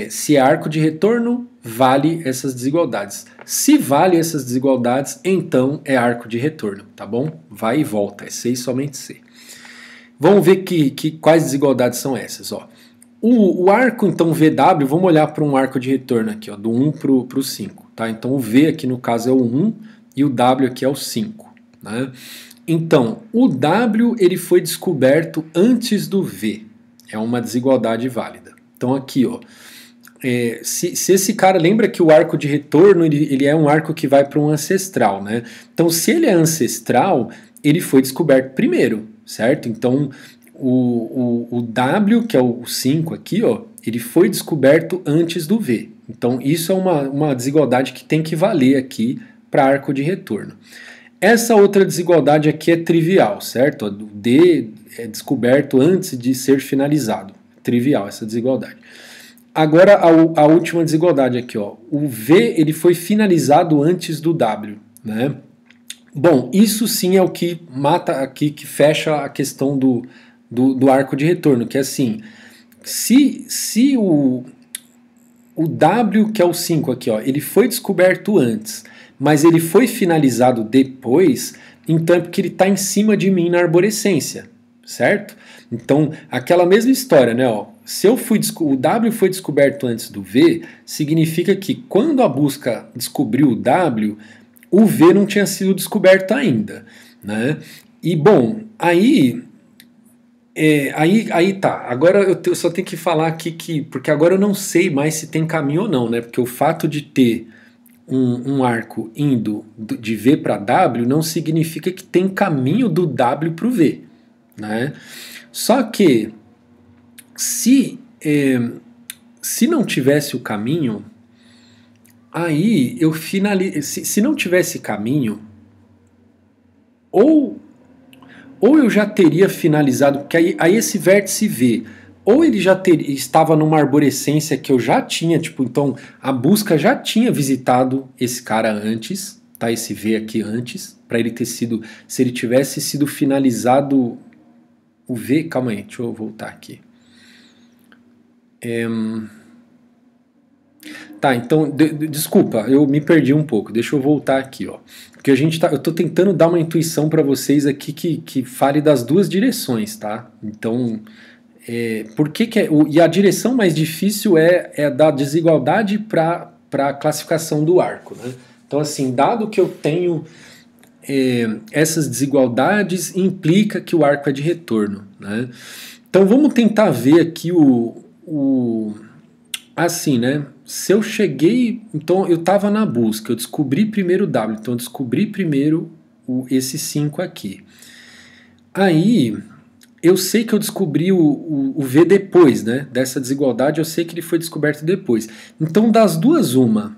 se é arco de retorno, vale essas desigualdades. Se vale essas desigualdades, então é arco de retorno, tá bom? Vai e volta, é C e somente C. Vamos ver quais desigualdades são essas, ó. O arco, então, VW, vamos olhar para um arco de retorno aqui, ó, do 1 para o 5. Tá? Então o V aqui no caso é o 1 e o W aqui é o 5. Né? Então, o W ele foi descoberto antes do V. É uma desigualdade válida. Então aqui, ó, se esse cara lembra que o arco de retorno ele é um arco que vai para um ancestral, né? Então se ele é ancestral, ele foi descoberto primeiro, certo? Então o W, que é o 5 aqui, ó, ele foi descoberto antes do V. Então isso é uma desigualdade que tem que valer aqui para arco de retorno. Essa outra desigualdade aqui é trivial, certo? O D é descoberto antes de ser finalizado. Trivial essa desigualdade. Agora a última desigualdade aqui, ó. O V ele foi finalizado antes do W, né? Bom, isso sim é o que mata aqui, que fecha a questão do arco de retorno, que é assim, se o W, que é o 5 aqui, ó, ele foi descoberto antes, mas ele foi finalizado depois, então é porque ele está em cima de mim na arborescência, certo? Então, aquela mesma história, né? Ó, se o W foi descoberto antes do V, significa que quando a busca descobriu o W, o V não tinha sido descoberto ainda, né? E, bom, aí tá. Agora eu só tenho que falar aqui porque agora eu não sei mais se tem caminho ou não, né? Porque o fato de ter um arco indo de V para W não significa que tem caminho do W para o V, né? Só que se não tivesse o caminho, aí eu se não tivesse caminho, ou eu já teria finalizado, porque aí esse vértice V, ou ele já estava numa arborescência que eu já tinha, tipo, então a busca já tinha visitado esse cara antes, tá? Esse V aqui antes, para ele ter sido, se ele tivesse sido finalizado, o V, calma aí, deixa eu voltar aqui. Tá, então, desculpa, eu me perdi um pouco, deixa eu voltar aqui, ó. Porque eu tô tentando dar uma intuição para vocês aqui que fale das duas direções, tá? Então, e a direção mais difícil é da desigualdade para a classificação do arco, né? Então, assim, dado que eu tenho essas desigualdades, implica que o arco é de retorno, né? Então, vamos tentar ver aqui assim, né? Se eu cheguei, então eu estava na busca, eu descobri primeiro o W, então eu descobri primeiro esse 5 aqui. Aí eu sei que eu descobri o V depois, né? Dessa desigualdade eu sei que ele foi descoberto depois. Então das duas uma,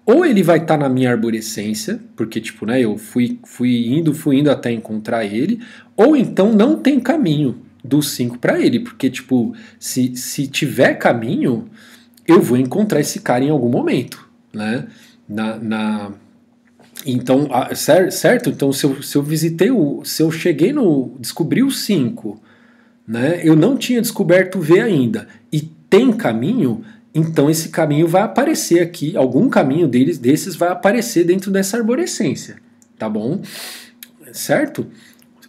ou ele vai estar na minha arborescência, porque tipo, né? Eu fui indo até encontrar ele, ou então não tem caminho do 5 para ele, porque tipo, se tiver caminho, eu vou encontrar esse cara em algum momento, né? Então, certo? Então, se eu visitei se eu cheguei descobri o 5, né? Eu não tinha descoberto o V ainda, e tem caminho, então esse caminho vai aparecer aqui, algum caminho desses vai aparecer dentro dessa arborescência, tá bom? Certo?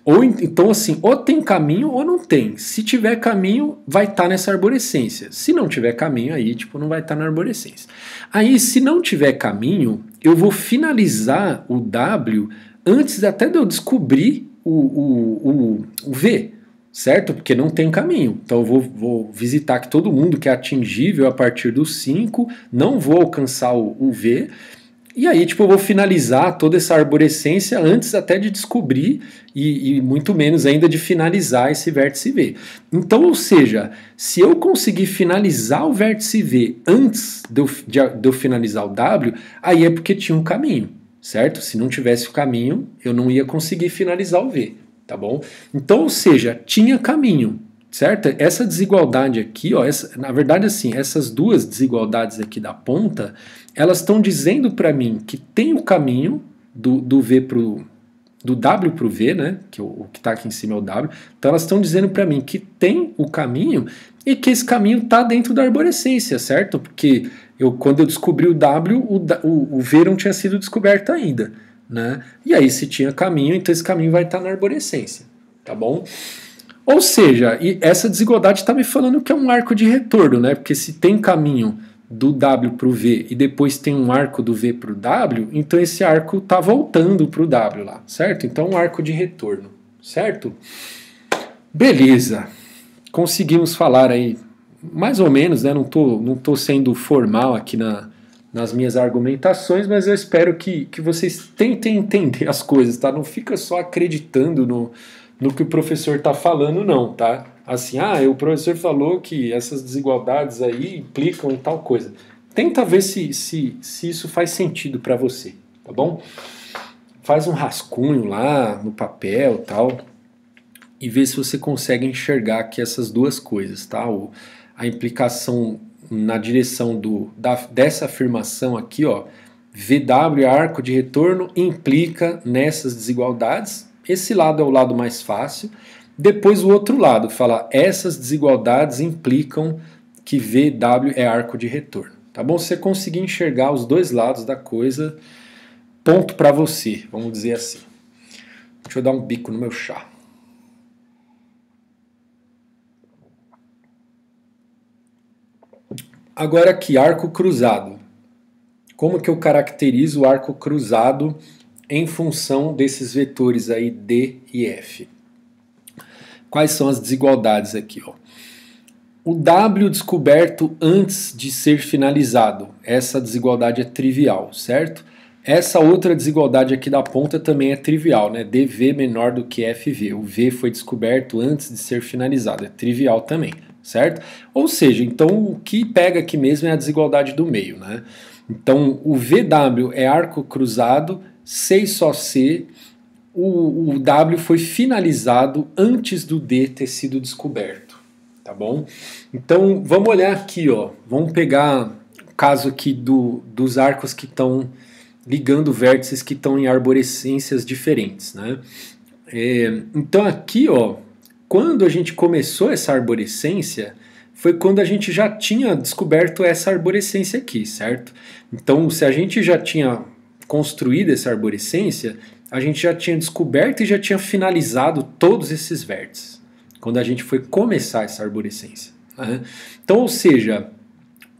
Ou então assim, ou tem caminho ou não tem. Se tiver caminho, vai estar nessa arborescência. Se não tiver caminho, aí tipo não vai estar na arborescência. Aí, se não tiver caminho, eu vou finalizar o W antes até de eu descobrir o V, certo? Porque não tem caminho. Então eu vou visitar que todo mundo que é atingível a partir do 5, não vou alcançar o V. E aí, tipo, eu vou finalizar toda essa arborescência antes até de descobrir e muito menos ainda de finalizar esse vértice V. Então, ou seja, se eu conseguir finalizar o vértice V antes de eu finalizar o W, aí é porque tinha um caminho, certo? Se não tivesse o caminho, eu não ia conseguir finalizar o V, tá bom? Então, ou seja, tinha caminho, certo? Essa desigualdade aqui, ó, na verdade, assim, essas duas desigualdades aqui da ponta, elas estão dizendo para mim que tem o caminho do W para o V, né? Que o que está aqui em cima é o W. Então elas estão dizendo para mim que tem o caminho e que esse caminho está dentro da arborescência, certo? Porque quando eu descobri o W, o V não tinha sido descoberto ainda, né? E aí se tinha caminho, então esse caminho vai estar na arborescência, tá bom? Ou seja, e essa desigualdade está me falando que é um arco de retorno, né? Porque se tem caminho do W para o V e depois tem um arco do V para o W, então esse arco está voltando para o W lá, certo? Então um arco de retorno, certo? Beleza, conseguimos falar aí, mais ou menos, né? Não tô sendo formal aqui nas minhas argumentações, mas eu espero que vocês tentem entender as coisas, tá? Não fica só acreditando no que o professor está falando, não, tá? Assim, o professor falou que essas desigualdades aí implicam em tal coisa. Tenta ver se isso faz sentido para você, tá bom? Faz um rascunho lá no papel tal e vê se você consegue enxergar aqui essas duas coisas, tá? A implicação na direção dessa afirmação aqui, ó, VW, arco de retorno, implica nessas desigualdades. Esse lado é o lado mais fácil. Depois o outro lado, fala essas desigualdades implicam que VW é arco de retorno. Tá bom? Se você conseguir enxergar os dois lados da coisa, ponto para você, vamos dizer assim. Deixa eu dar um bico no meu chá. Agora aqui, arco cruzado. Como que eu caracterizo o arco cruzado em função desses vetores aí D e F? Quais são as desigualdades aqui? Ó? O W descoberto antes de ser finalizado. Essa desigualdade é trivial, certo? Essa outra desigualdade aqui da ponta também é trivial, né? DV menor do que FV. O V foi descoberto antes de ser finalizado. É trivial também, certo? Ou seja, então o que pega aqui mesmo é a desigualdade do meio, né? Então o VW é arco cruzado, C e só C. O W foi finalizado antes do D ter sido descoberto, tá bom? Então vamos olhar aqui, ó. Vamos pegar o caso aqui dos arcos que estão ligando vértices que estão em arborescências diferentes, né? Então aqui, ó, quando a gente começou essa arborescência, foi quando a gente já tinha descoberto essa arborescência aqui, certo? Então se a gente já tinha construído essa arborescência, a gente já tinha descoberto e já tinha finalizado todos esses vértices, quando a gente foi começar essa arborescência, né? Então, ou seja,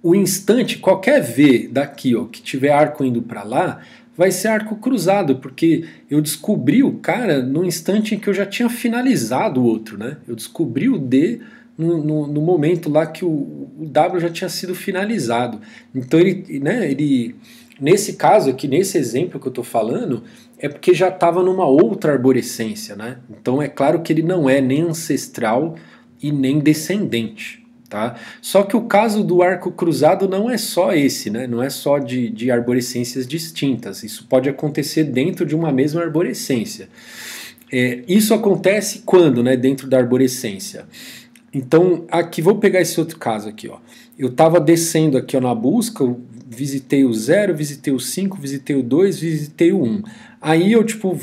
o instante, qualquer V daqui, ó, que tiver arco indo para lá, vai ser arco cruzado, porque eu descobri o cara no instante em que eu já tinha finalizado o outro, né? Eu descobri o D no momento lá que o W já tinha sido finalizado. Então ele nesse caso aqui, nesse exemplo que eu estou falando, é porque já estava numa outra arborescência, né? Então é claro que ele não é nem ancestral e nem descendente, tá? Só que o caso do arco cruzado não é só esse, né? Não é só de arborescências distintas. Isso pode acontecer dentro de uma mesma arborescência. Isso acontece quando, né? Dentro da arborescência. Então, aqui, vou pegar esse outro caso aqui, ó. Eu estava descendo aqui, ó, na busca, eu visitei o 0, visitei o 5, visitei o 2, visitei o 1. Aí eu, tipo,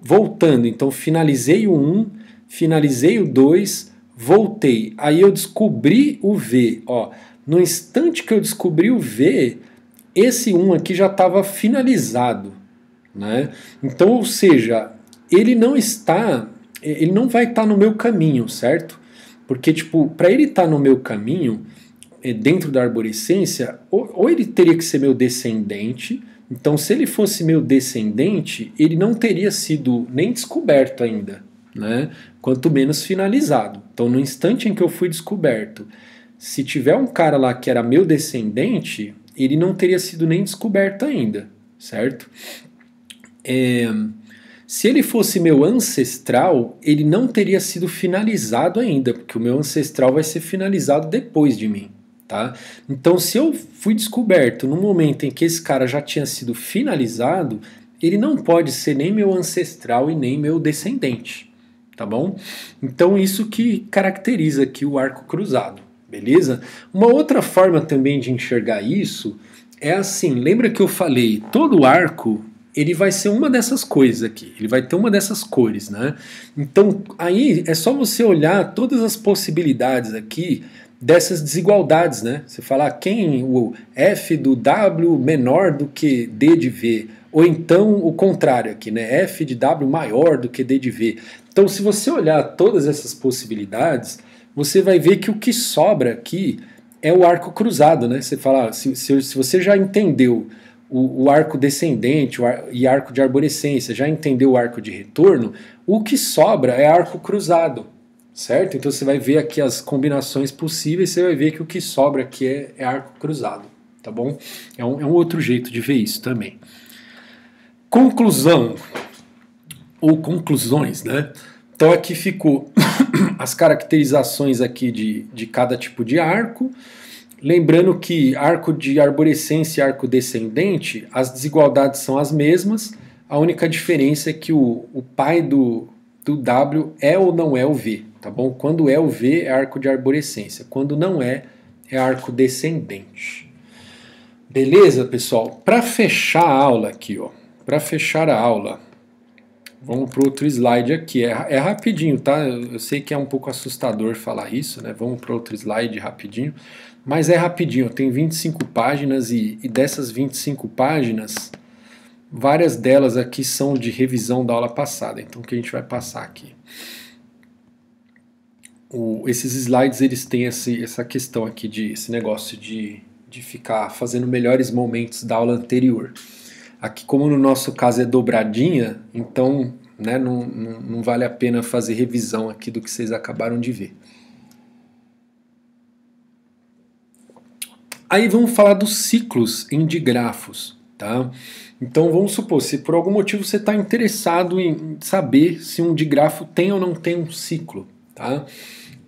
voltando, então finalizei o 1, finalizei o 2, voltei. Aí eu descobri o V, ó. No instante que eu descobri o V, esse 1 aqui já estava finalizado, né? Então, ou seja, ele não vai estar no meu caminho, certo? Porque, tipo, para ele estar no meu caminho, dentro da arborescência, ou ele teria que ser meu descendente. Então, se ele fosse meu descendente, ele não teria sido nem descoberto ainda, né? Quanto menos finalizado. Então, no instante em que eu fui descoberto, se tiver um cara lá que era meu descendente, ele não teria sido nem descoberto ainda, certo? Se ele fosse meu ancestral, ele não teria sido finalizado ainda, porque o meu ancestral vai ser finalizado depois de mim, tá? Então, se eu fui descoberto no momento em que esse cara já tinha sido finalizado, ele não pode ser nem meu ancestral e nem meu descendente, tá bom? Então, isso que caracteriza aqui o arco cruzado, beleza? Uma outra forma também de enxergar isso é assim, lembra que eu falei, todo arco ele vai ser uma dessas coisas aqui, ele vai ter uma dessas cores, né? Então, aí é só você olhar todas as possibilidades aqui dessas desigualdades, né? Você falar quem o F do W menor do que D de V, Ou então o contrário aqui, né? F de W maior do que D de V. Então, se você olhar todas essas possibilidades, você vai ver que o que sobra aqui é o arco cruzado, né? Você fala, se você já entendeu o arco descendente e arco de arborescência, já entendeu o arco de retorno, o que sobra é arco cruzado, certo? Então você vai ver aqui as combinações possíveis, você vai ver que o que sobra aqui é arco cruzado, tá bom? É um outro jeito de ver isso também. Conclusão, ou conclusões, né? Então aqui ficou as caracterizações aqui de cada tipo de arco. Lembrando que arco de arborescência e arco descendente, as desigualdades são as mesmas, a única diferença é que o pai do W é ou não é o V, tá bom? Quando é o V é arco de arborescência, quando não é arco descendente. Beleza, pessoal? Para fechar a aula aqui, ó, para fechar a aula, vamos para outro slide aqui, é rapidinho, tá? Eu sei que é um pouco assustador falar isso, né? Vamos para outro slide rapidinho. Mas é rapidinho, tem 25 páginas e dessas 25 páginas, várias delas aqui são de revisão da aula passada, então o que a gente vai passar aqui? Esses slides, eles têm essa questão aqui, esse negócio de ficar fazendo melhores momentos da aula anterior. Aqui, como no nosso caso é dobradinha, então né, não vale a pena fazer revisão aqui do que vocês acabaram de ver. Aí vamos falar dos ciclos em digrafos, tá? Então vamos supor, se por algum motivo você está interessado em saber se um digrafo tem ou não tem um ciclo, tá?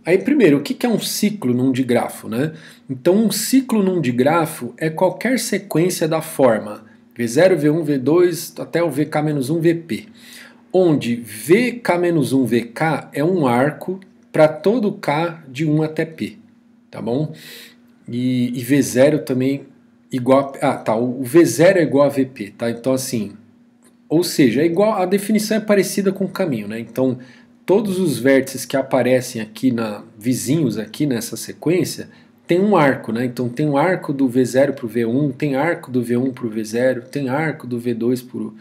Aí primeiro, o que é um ciclo num digrafo, né? Então um ciclo num digrafo é qualquer sequência da forma V0, V1, V2 até o VK-1 VP, onde VK-1 VK é um arco para todo K de 1 até P, tá bom? E V0 também igual a, o V0 é igual a VP, tá? Então assim, ou seja, é igual, a definição é parecida com o caminho, né? Então, todos os vértices que aparecem aqui vizinhos aqui nessa sequência, tem um arco, né? Então tem um arco do V0 para o V1, tem arco do V1 para o V0, tem arco do V2 para o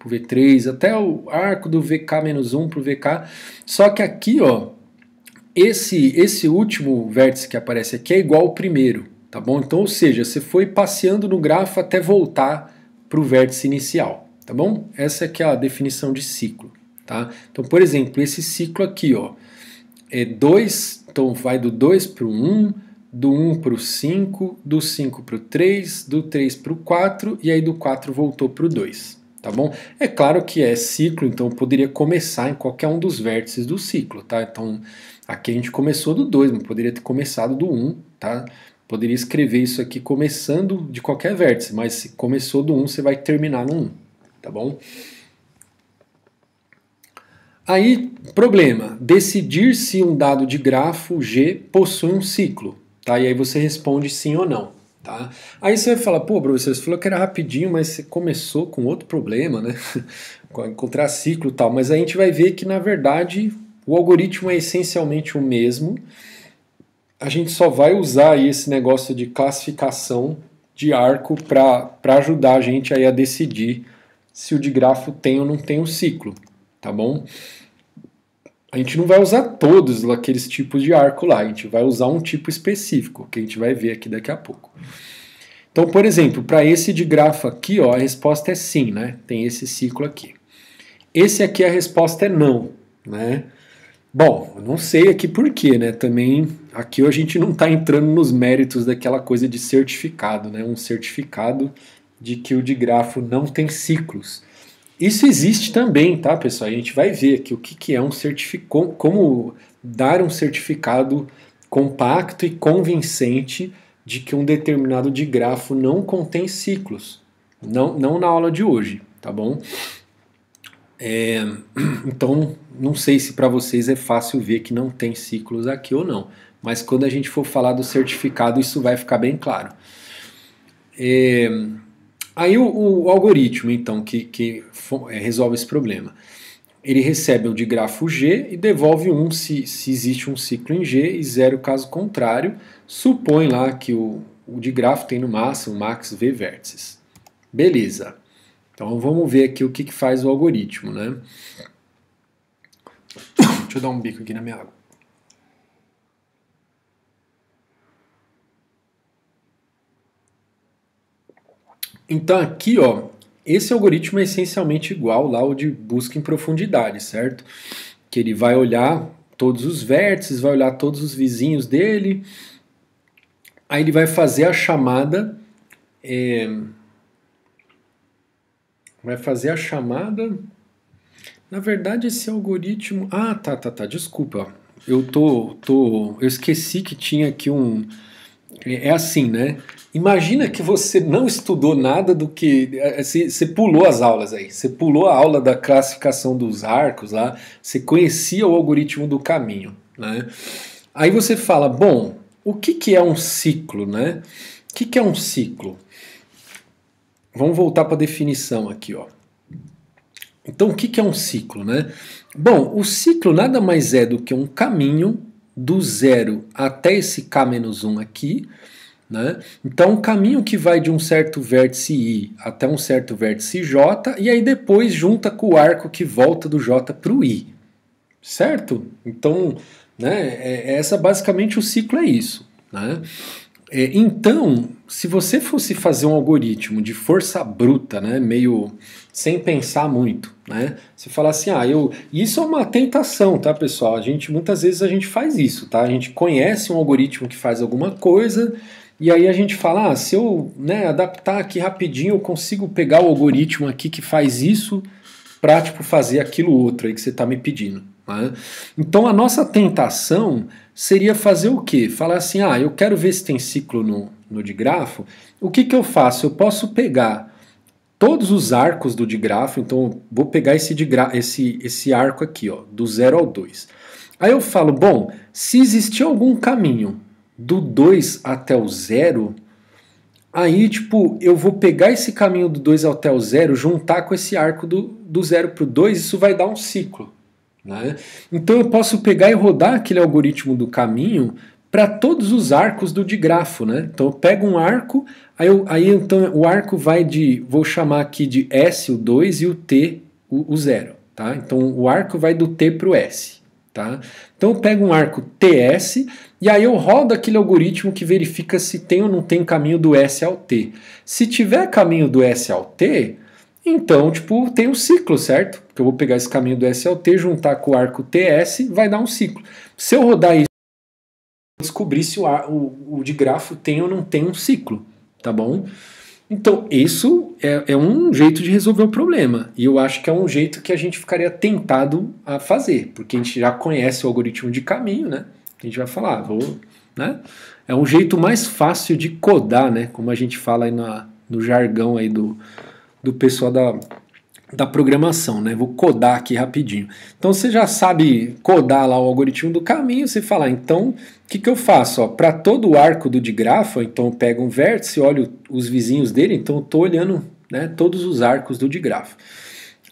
V3, até o arco do VK-1 para o VK. Só que aqui, ó, esse último vértice que aparece aqui é igual ao primeiro, tá bom? Então, ou seja, você foi passeando no grafo até voltar para o vértice inicial, tá bom? Essa aqui é a definição de ciclo, tá? Então, por exemplo, esse ciclo aqui, ó, é 2, então vai do 2 para o 1, do 1 para o 5, do 5 para o 3, do 3 para o 4, e aí do 4 voltou para o 2. Tá bom? É claro que é ciclo, então poderia começar em qualquer um dos vértices do ciclo, tá? Então, aqui a gente começou do 2, mas poderia ter começado do 1, tá? Poderia escrever isso aqui começando de qualquer vértice, mas se começou do 1, você vai terminar no 1, tá bom? Aí, problema, decidir se um dado de grafo G possui um ciclo, tá? E aí você responde sim ou não. Tá? Aí você vai falar, pô, professor, você falou que era rapidinho, mas você começou com outro problema, né? Encontrar ciclo e tal. Mas a gente vai ver que, na verdade, o algoritmo é essencialmente o mesmo. A gente só vai usar aí esse negócio de classificação de arco para ajudar a gente aí a decidir se o digrafo tem ou não tem um ciclo, tá bom? A gente não vai usar todos aqueles tipos de arco lá, a gente vai usar um tipo específico, que a gente vai ver aqui daqui a pouco. Então, por exemplo, para esse digrafo aqui, ó, a resposta é sim, né? Tem esse ciclo aqui. Esse aqui a resposta é não, né? Bom, eu não sei aqui por quê, né? Também aqui a gente não está entrando nos méritos daquela coisa de certificado, né? Um certificado de que o digrafo não tem ciclos. Isso existe também, tá, pessoal? A gente vai ver aqui o que é um certificado, como dar um certificado compacto e convincente de que um determinado digrafo não contém ciclos. Não na aula de hoje, tá bom? Então, não sei se para vocês é fácil ver que não tem ciclos aqui ou não, mas quando a gente for falar do certificado, isso vai ficar bem claro. Aí o algoritmo, então, que resolve esse problema, ele recebe o digrafo G e devolve 1 se existe um ciclo em G e 0 caso contrário. Supõe lá que o digrafo tem no máximo, max, V vértices. Beleza. Então vamos ver aqui o que faz o algoritmo, né? Deixa eu dar um bico aqui na minha água. Então aqui, ó, esse algoritmo é essencialmente igual lá ao de busca em profundidade, certo? Que ele vai olhar todos os vértices, vai olhar todos os vizinhos dele, aí ele vai fazer a chamada, na verdade esse algoritmo, desculpa, eu esqueci que tinha aqui é assim, né? Imagina que você não estudou nada do que. Você pulou as aulas aí. Você pulou a aula da classificação dos arcos lá. Você conhecia o algoritmo do caminho, né? Aí você fala, bom, o que é um ciclo, né? O que é um ciclo? Vamos voltar para a definição aqui, ó. Então, o que é um ciclo, né? Bom, o ciclo nada mais é do que um caminho do zero até esse k-1 aqui, né? Então, um caminho que vai de um certo vértice I até um certo vértice J, e aí depois junta com o arco que volta do J para o I, certo? Então, né, basicamente o ciclo é isso, né? Então, se você fosse fazer um algoritmo de força bruta, né, meio sem pensar muito, né, você fala assim, isso é uma tentação, tá, pessoal? Muitas vezes a gente faz isso, tá? A gente conhece um algoritmo que faz alguma coisa e aí a gente fala, se eu, né, adaptar aqui rapidinho, eu consigo pegar o algoritmo aqui que faz isso para tipo, fazer aquilo outro aí que você está me pedindo. Né? Então a nossa tentação seria fazer o quê? Falar assim, eu quero ver se tem ciclo no digrafo. O que eu faço? Eu posso pegar todos os arcos do digrafo, então eu vou pegar esse arco aqui, ó, do 0 ao 2. Aí eu falo, bom, se existir algum caminho do 2 até o 0, aí, tipo, eu vou pegar esse caminho do 2 até o 0, juntar com esse arco do 0 para o 2, isso vai dar um ciclo. Né? Então eu posso pegar e rodar aquele algoritmo do caminho para todos os arcos do digrafo. Né? Então eu pego um arco, aí então o arco vai vou chamar aqui de S o 2 e o T o 0. Tá? Então o arco vai do T para o S. Tá? Então eu pego um arco TS e aí eu rodo aquele algoritmo que verifica se tem ou não tem caminho do S ao T. Se tiver caminho do S ao T, então tipo, tem um ciclo, certo? Porque eu vou pegar esse caminho do S ao T, juntar com o arco TS, vai dar um ciclo. Se eu rodar isso, eu vou descobrir se o digrafo tem ou não tem um ciclo, tá bom? Então, isso é um jeito de resolver o problema. E eu acho que é um jeito que a gente ficaria tentado a fazer, porque a gente já conhece o algoritmo de caminho, né? A gente vai falar, né? É um jeito mais fácil de codar, né? Como a gente fala aí no jargão aí do pessoal da programação, né? Vou codar aqui rapidinho. Então você já sabe codar lá o algoritmo do caminho, você fala, então o que eu faço? Para todo o arco do digrafo, então eu pego um vértice, olho os vizinhos dele, então eu estou olhando, né, todos os arcos do digrafo.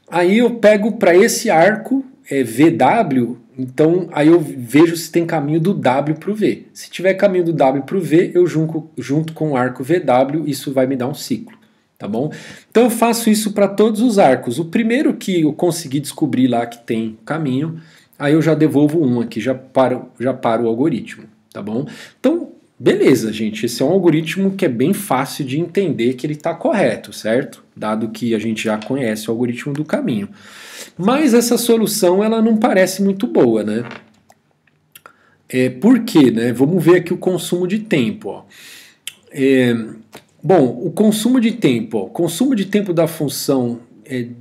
Aí eu pego para esse arco VW, então aí eu vejo se tem caminho do W para o V. Se tiver caminho do W para o V, eu junto com o arco VW, isso vai me dar um ciclo. Tá bom? Então eu faço isso para todos os arcos. O primeiro que eu conseguir descobrir lá que tem caminho, aí eu já devolvo um aqui, já paro o algoritmo, tá bom? Então, beleza, gente, esse é um algoritmo que é bem fácil de entender que ele está correto, certo? Dado que a gente já conhece o algoritmo do caminho. Mas essa solução, ela não parece muito boa, né? Por quê, né? Vamos ver aqui o consumo de tempo, ó. Bom, o consumo de tempo, o consumo de tempo da função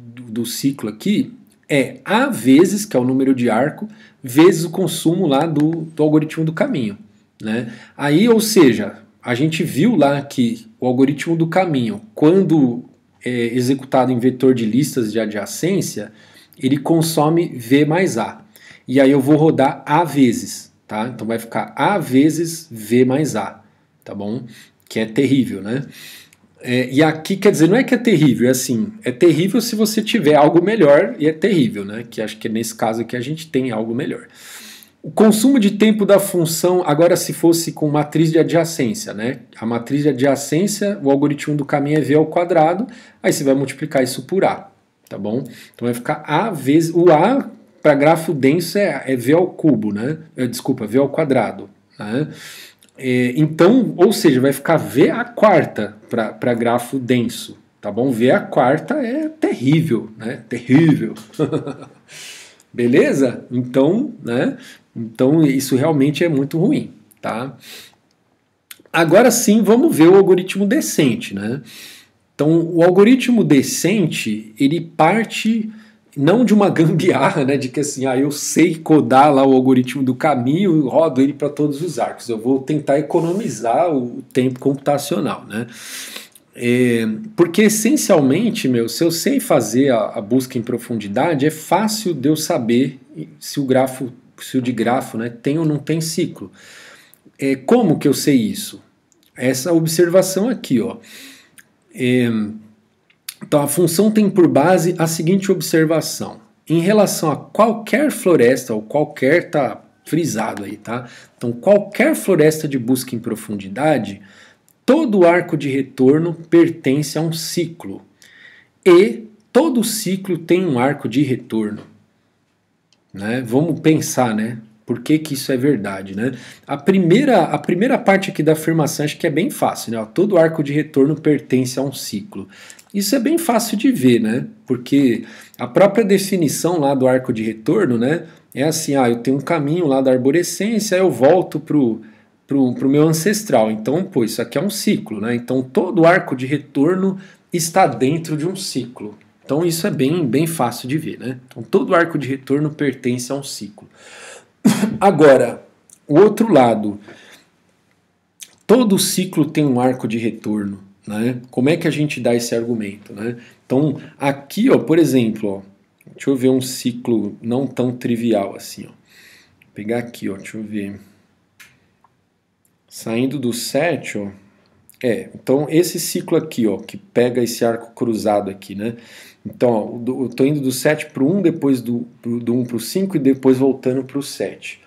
do ciclo aqui é A vezes, que é o número de arco, vezes o consumo lá do algoritmo do caminho. Né? Aí, ou seja, a gente viu lá que o algoritmo do caminho, quando é executado em vetor de listas de adjacência, ele consome V mais A. E aí eu vou rodar A vezes, tá? Então vai ficar A vezes V mais A, tá bom? Que é terrível, né? E aqui, quer dizer, não é que é terrível, é assim, é terrível se você tiver algo melhor e é terrível, né? Que acho que nesse caso aqui a gente tem algo melhor. O consumo de tempo da função, agora se fosse com matriz de adjacência, né? A matriz de adjacência, o algoritmo do caminho é V ao quadrado, aí você vai multiplicar isso por A, tá bom? Então vai ficar A vezes, o A para grafo denso é V ao cubo, né? Desculpa, V ao quadrado, né? Então, ou seja, vai ficar V à quarta para grafo denso, tá bom? V à quarta é terrível, né? Terrível. Beleza? Então, né? Então isso realmente é muito ruim, tá? Agora sim, vamos ver o algoritmo decente, né? Então, o algoritmo decente, ele parte não de uma gambiarra, né, de que assim, eu sei codar lá o algoritmo do caminho e rodo ele para todos os arcos. Eu vou tentar economizar o tempo computacional, né? Porque essencialmente, se eu sei fazer a busca em profundidade, é fácil de eu saber se o de grafo, né, tem ou não tem ciclo. Como que eu sei isso? Essa observação aqui, ó. Então a função tem por base a seguinte observação: em relação a qualquer floresta, ou qualquer, tá frisado aí, tá? Então qualquer floresta de busca em profundidade, todo arco de retorno pertence a um ciclo. E todo ciclo tem um arco de retorno. Né? Vamos pensar, né? Por que isso é verdade, né? A primeira parte aqui da afirmação acho que é bem fácil, né? Todo arco de retorno pertence a um ciclo. Isso é bem fácil de ver, né? Porque a própria definição lá do arco de retorno, né? É assim, eu tenho um caminho lá da arborescência, eu volto pro meu ancestral. Então, pô, isso aqui é um ciclo, né? Então, todo arco de retorno está dentro de um ciclo. Então, isso é bem fácil de ver, né? Então, todo arco de retorno pertence a um ciclo. Agora, o outro lado, todo ciclo tem um arco de retorno, né? Como é que a gente dá esse argumento, né? Então, aqui, ó, por exemplo, ó, deixa eu ver um ciclo não tão trivial assim, ó. Vou pegar aqui, ó, deixa eu ver. Saindo do 7, ó. Então esse ciclo aqui, ó, que pega esse arco cruzado aqui, né? Então, ó, eu tô indo do 7 para o 1, depois do 1 para o 5 e depois voltando para o 7.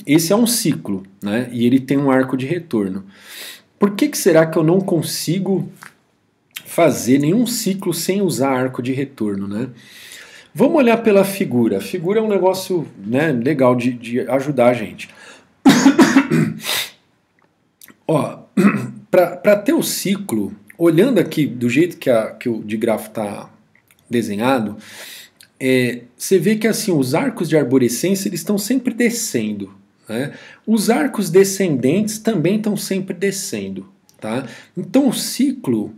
Esse é um ciclo, né? E ele tem um arco de retorno. Por que será que eu não consigo fazer nenhum ciclo sem usar arco de retorno, né? Vamos olhar pela figura. A figura é um negócio, né, legal de ajudar a gente. Ó, para ter o ciclo, olhando aqui do jeito que o digrafo está desenhado, você vê que assim os arcos de arborescência eles estão sempre descendo, né? Os arcos descendentes também estão sempre descendo, tá? Então o ciclo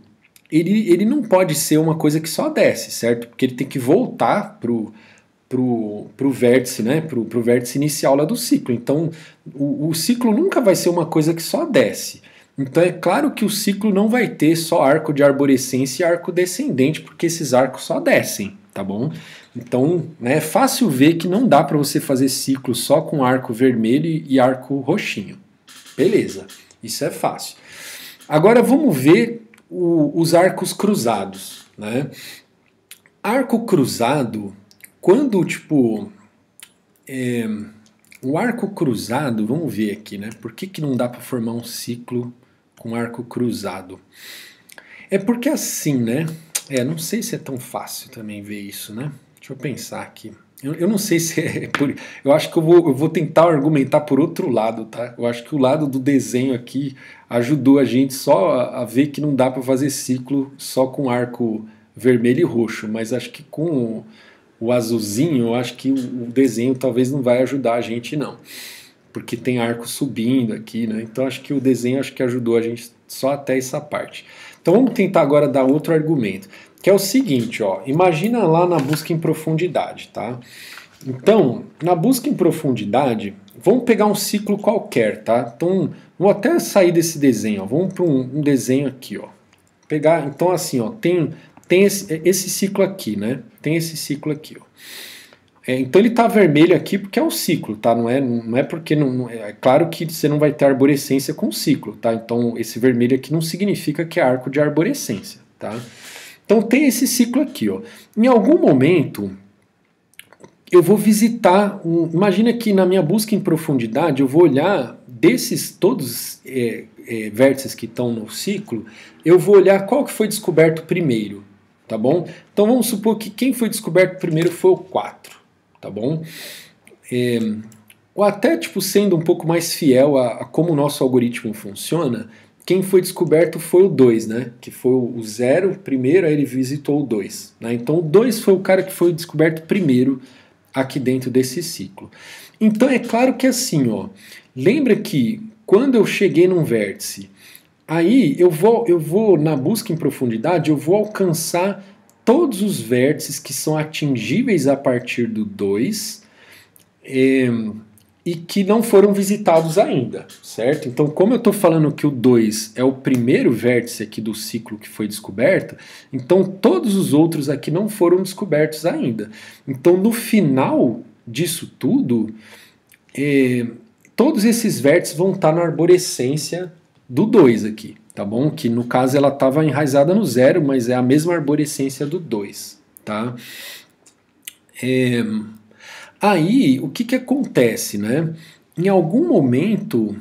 ele não pode ser uma coisa que só desce, certo? Porque ele tem que voltar pro vértice, né? Pro vértice inicial lá do ciclo. Então o ciclo nunca vai ser uma coisa que só desce. Então é claro que o ciclo não vai ter só arco de arborescência e arco descendente, porque esses arcos só descem, tá bom? Então, né, é fácil ver que não dá para você fazer ciclo só com arco vermelho e arco roxinho. Beleza, isso é fácil. Agora vamos ver os arcos cruzados, né? Arco cruzado, quando tipo o arco cruzado, vamos ver aqui, né? Por que não dá para formar um ciclo com arco cruzado? É porque assim, né? Não sei se é tão fácil também ver isso, né? Deixa eu pensar aqui. Eu não sei se é por... Eu acho que eu vou tentar argumentar por outro lado, tá? Eu acho que o lado do desenho aqui ajudou a gente só a ver que não dá para fazer ciclo só com arco vermelho e roxo, mas acho que com o azulzinho, eu acho que o desenho talvez não vai ajudar a gente não, porque tem arco subindo aqui, né? Então acho que o desenho acho que ajudou a gente só até essa parte. Então vamos tentar agora dar outro argumento, que é o seguinte, ó, imagina lá na busca em profundidade, tá? Então, na busca em profundidade, vamos pegar um ciclo qualquer, tá? Então, vou até sair desse desenho, ó, vamos para um desenho aqui, ó. Pegar, então assim, ó, tem esse ciclo aqui, né? Tem esse ciclo aqui, ó. Então ele tá vermelho aqui porque é o ciclo, tá? Não é porque é claro que você não vai ter arborescência com ciclo, tá? Então esse vermelho aqui não significa que é arco de arborescência, tá? Então tem esse ciclo aqui, ó. Em algum momento eu vou visitar, imagina que na minha busca em profundidade eu vou olhar desses todos vértices que estão no ciclo, eu vou olhar qual que foi descoberto primeiro, tá bom? Então vamos supor que quem foi descoberto primeiro foi o 4, tá bom? Ou até tipo, sendo um pouco mais fiel a como o nosso algoritmo funciona, quem foi descoberto foi o 2, né? Que foi o 0 primeiro, aí ele visitou o 2. Né? Então o 2 foi o cara que foi descoberto primeiro aqui dentro desse ciclo. Então é claro que assim, ó, lembra que quando eu cheguei num vértice, aí eu vou na busca em profundidade, eu vou alcançar todos os vértices que são atingíveis a partir do 2, e que não foram visitados ainda, certo? Então, como eu estou falando que o 2 é o primeiro vértice aqui do ciclo que foi descoberto, então todos os outros aqui não foram descobertos ainda. Então, no final disso tudo, todos esses vértices vão estar na arborescência do 2 aqui, tá bom? Que no caso ela estava enraizada no 0, mas é a mesma arborescência do 2, tá? Aí, o que que acontece, né? Em algum momento,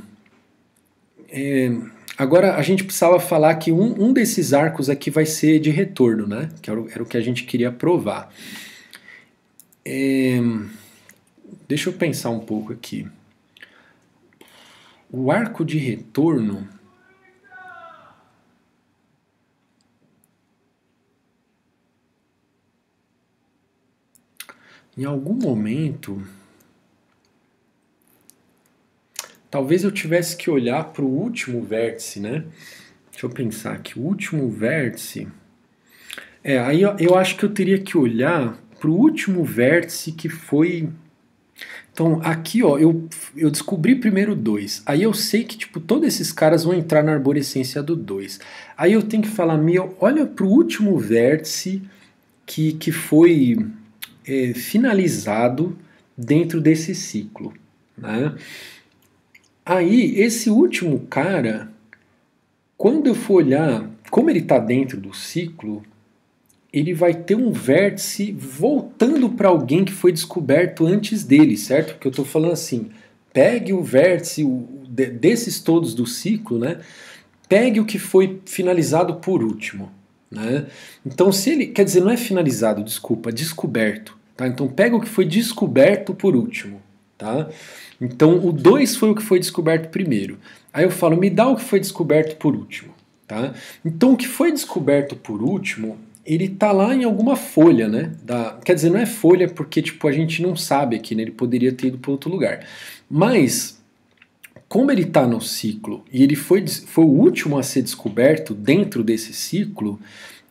agora a gente precisava falar que um desses arcos aqui vai ser de retorno, né? Que era o que a gente queria provar. Deixa eu pensar um pouco aqui. O arco de retorno... Em algum momento... Talvez eu tivesse que olhar para o último vértice, né? Deixa eu pensar aqui. O último vértice... aí eu acho que eu teria que olhar para o último vértice que foi... Então, aqui, ó, eu descobri primeiro o 2. Aí eu sei que, tipo, todos esses caras vão entrar na arborescência do 2. Aí eu tenho que falar, olha para o último vértice que foi finalizado dentro desse ciclo, né? Aí, esse último cara, quando eu for olhar como ele está dentro do ciclo, ele vai ter um vértice voltando para alguém que foi descoberto antes dele, certo? Porque eu estou falando assim, pegue o vértice desses todos do ciclo, né? Pegue o que foi finalizado por último, né? Então, se ele, quer dizer, não é finalizado, desculpa, descoberto, tá? Então, pega o que foi descoberto por último, tá? Então, o 2 foi o que foi descoberto primeiro. Aí eu falo, me dá o que foi descoberto por último, tá? Então, o que foi descoberto por último, ele tá lá em alguma folha, né? Quer dizer, não é folha porque tipo, a gente não sabe aqui, né? Ele poderia ter ido para outro lugar. Mas, como ele está no ciclo e ele foi o último a ser descoberto dentro desse ciclo,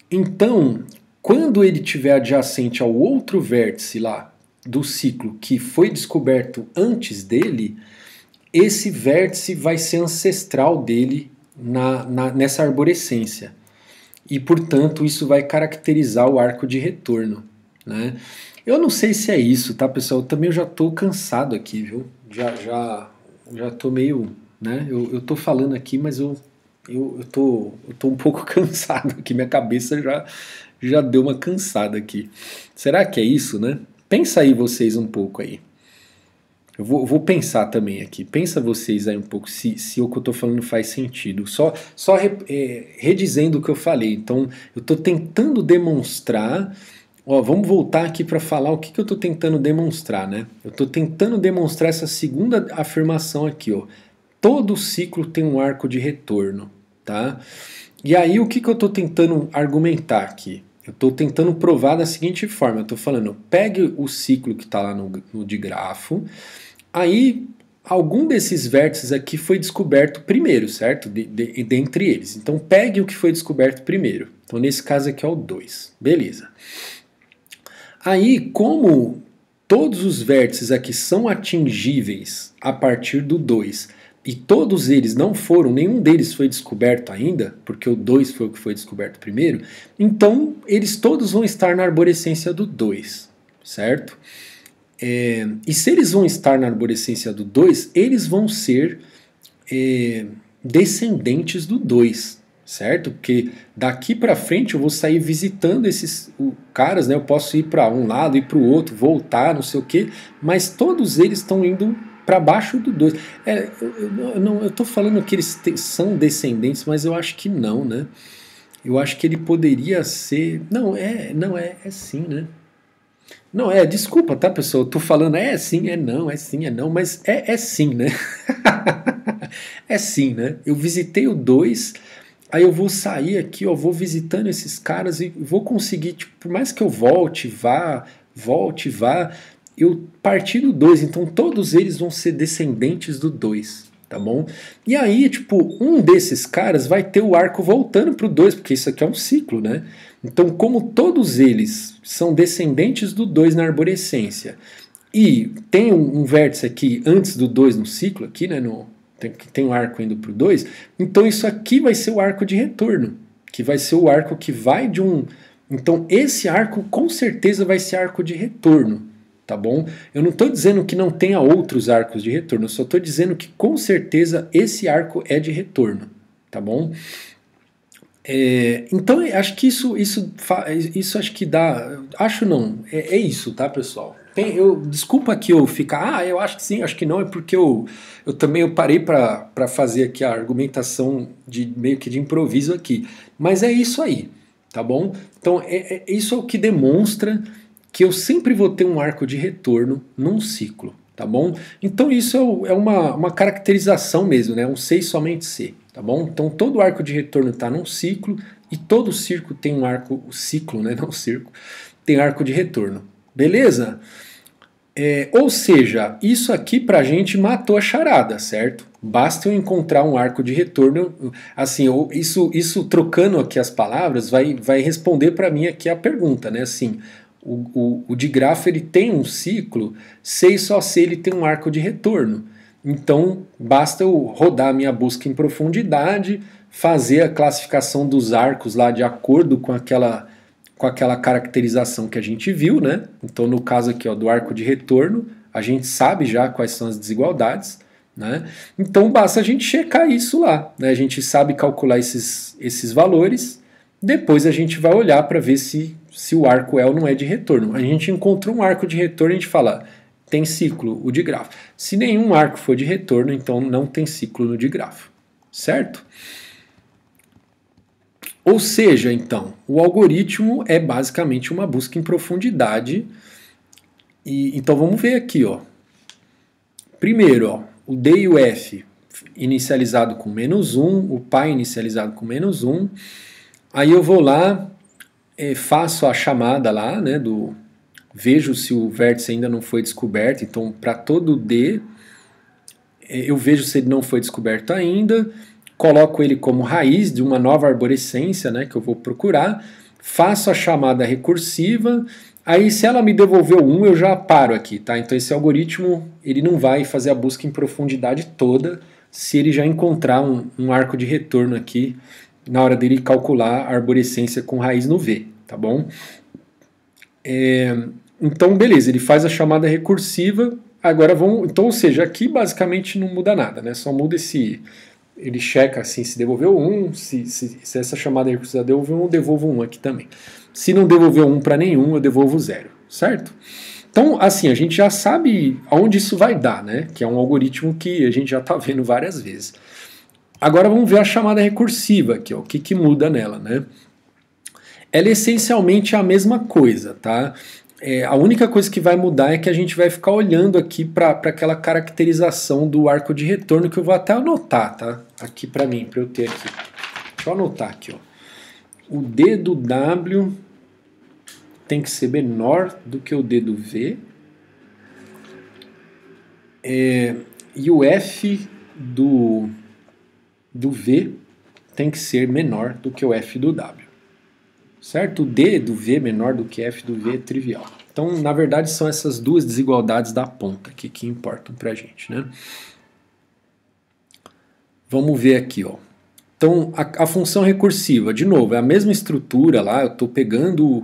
então, quando ele estiver adjacente ao outro vértice lá do ciclo que foi descoberto antes dele, esse vértice vai ser ancestral dele nessa arborescência. E, portanto, isso vai caracterizar o arco de retorno, né? Eu não sei se é isso, tá, pessoal? Eu também já estou cansado aqui, viu? Já estou meio, né? Eu estou falando aqui, mas eu tô um pouco cansado aqui. Minha cabeça já deu uma cansada aqui. Será que é isso, né? Pensa aí vocês um pouco aí. Eu vou pensar também aqui. Pensa vocês aí um pouco se o que eu estou falando faz sentido. Só redizendo o que eu falei. Então, eu estou tentando demonstrar... Ó, vamos voltar aqui para falar o que eu estou tentando demonstrar, né? Eu estou tentando demonstrar essa segunda afirmação aqui, ó. Todo ciclo tem um arco de retorno, tá? E aí, o que eu estou tentando argumentar aqui? Eu estou tentando provar da seguinte forma. Eu estou falando, pegue o ciclo que está lá no digrafo. Aí, algum desses vértices aqui foi descoberto primeiro, certo? Dentre eles. Então, pegue o que foi descoberto primeiro. Então, nesse caso aqui é o 2. Beleza. Aí, como todos os vértices aqui são atingíveis a partir do 2, e todos eles não foram, nenhum deles foi descoberto ainda, porque o 2 foi o que foi descoberto primeiro, então eles todos vão estar na arborescência do 2, certo? E se eles vão estar na arborescência do 2, eles vão ser descendentes do 2, certo? Porque daqui para frente eu vou sair visitando esses caras, né? Eu posso ir para um lado, ir para o outro, voltar, não sei o quê, mas todos eles estão indo para baixo do 2. Eu tô falando que eles são descendentes, mas eu acho que não, né? Eu acho que ele poderia ser. É sim, né? Não, desculpa, tá, pessoal? Eu tô falando é sim, é não, é sim, é não, mas é sim, né? É sim, né? Eu visitei o 2, aí eu vou sair aqui, ó, vou visitando esses caras e vou conseguir, tipo, por mais que eu volte, vá, eu parti do 2, então todos eles vão ser descendentes do 2, tá bom? E aí, tipo, um desses caras vai ter o arco voltando pro 2, porque isso aqui é um ciclo, né? Então, como todos eles são descendentes do 2 na arborescência, e tem um vértice aqui antes do 2 no ciclo, aqui, né, tem um arco indo para o 2, então isso aqui vai ser o arco de retorno, que vai ser o arco que vai de um... Então esse arco com certeza vai ser arco de retorno, tá bom? Eu não estou dizendo que não tenha outros arcos de retorno, eu só estou dizendo que com certeza esse arco é de retorno, tá bom? Então acho que isso acho que dá... Acho não, é isso, tá, pessoal? Desculpa que eu ficar, eu acho que sim, acho que não, é porque eu também parei para fazer aqui a argumentação de meio que de improviso aqui. Mas é isso aí, tá bom? Então isso é o que demonstra que eu sempre vou ter um arco de retorno num ciclo, tá bom? Então isso é uma caracterização mesmo, né? Um C e somente C, tá bom? Então todo arco de retorno está num ciclo e todo círculo tem um arco, o ciclo, né? Não círculo, tem arco de retorno. Beleza? Ou seja, isso aqui pra gente matou a charada, certo? Basta eu encontrar um arco de retorno, assim, isso trocando aqui as palavras vai responder para mim aqui a pergunta, né? Assim, o digrafo ele tem um ciclo, se e só se ele tem um arco de retorno. Então basta eu rodar a minha busca em profundidade, fazer a classificação dos arcos lá de acordo com aquela caracterização que a gente viu, né? Então, no caso aqui, ó, do arco de retorno, a gente sabe já quais são as desigualdades, né? Então, basta a gente checar isso lá, né? A gente sabe calcular esses valores, depois a gente vai olhar para ver se o arco é ou não é de retorno. A gente encontrou um arco de retorno, a gente fala, tem ciclo, o digrafo. Se nenhum arco for de retorno, então não tem ciclo no digrafo, certo? Ou seja, então, o algoritmo é basicamente uma busca em profundidade. Então vamos ver aqui, ó. Primeiro, ó, o D e o F inicializado com -1, o pi inicializado com -1. Aí eu vou lá, faço a chamada lá, né, vejo se o vértice ainda não foi descoberto. Então, para todo D, eu vejo se ele não foi descoberto ainda. Coloco ele como raiz de uma nova arborescência, né, que eu vou procurar, faço a chamada recursiva, aí se ela me devolveu 1, eu já paro aqui, tá? Então esse algoritmo ele não vai fazer a busca em profundidade toda se ele já encontrar um arco de retorno aqui na hora dele calcular a arborescência com raiz no V, tá bom? Então beleza, ele faz a chamada recursiva, agora vamos... Então, ou seja, aqui basicamente não muda nada, né? Só muda ele checa assim, se devolveu 1, se essa chamada recursiva devolveu 1, eu devolvo 1 aqui também. Se não devolveu 1 para nenhum, eu devolvo 0, certo? Então, assim, a gente já sabe aonde isso vai dar, né? Que é um algoritmo que a gente já está vendo várias vezes. Agora vamos ver a chamada recursiva aqui, ó, o que muda nela, né? Ela é essencialmente a mesma coisa, tá? A única coisa que vai mudar é que a gente vai ficar olhando aqui para aquela caracterização do arco de retorno que eu vou até anotar, tá? Aqui para mim, para eu ter aqui. Deixa eu anotar aqui, ó. O D do W tem que ser menor do que o D do V. E o F do V tem que ser menor do que o F do W. Certo? O D do V menor do que F do V é trivial. Então, na verdade, são essas duas desigualdades da ponta aqui que importam pra gente, né? Vamos ver aqui, ó. Então, a função recursiva, de novo, é a mesma estrutura lá, eu estou pegando,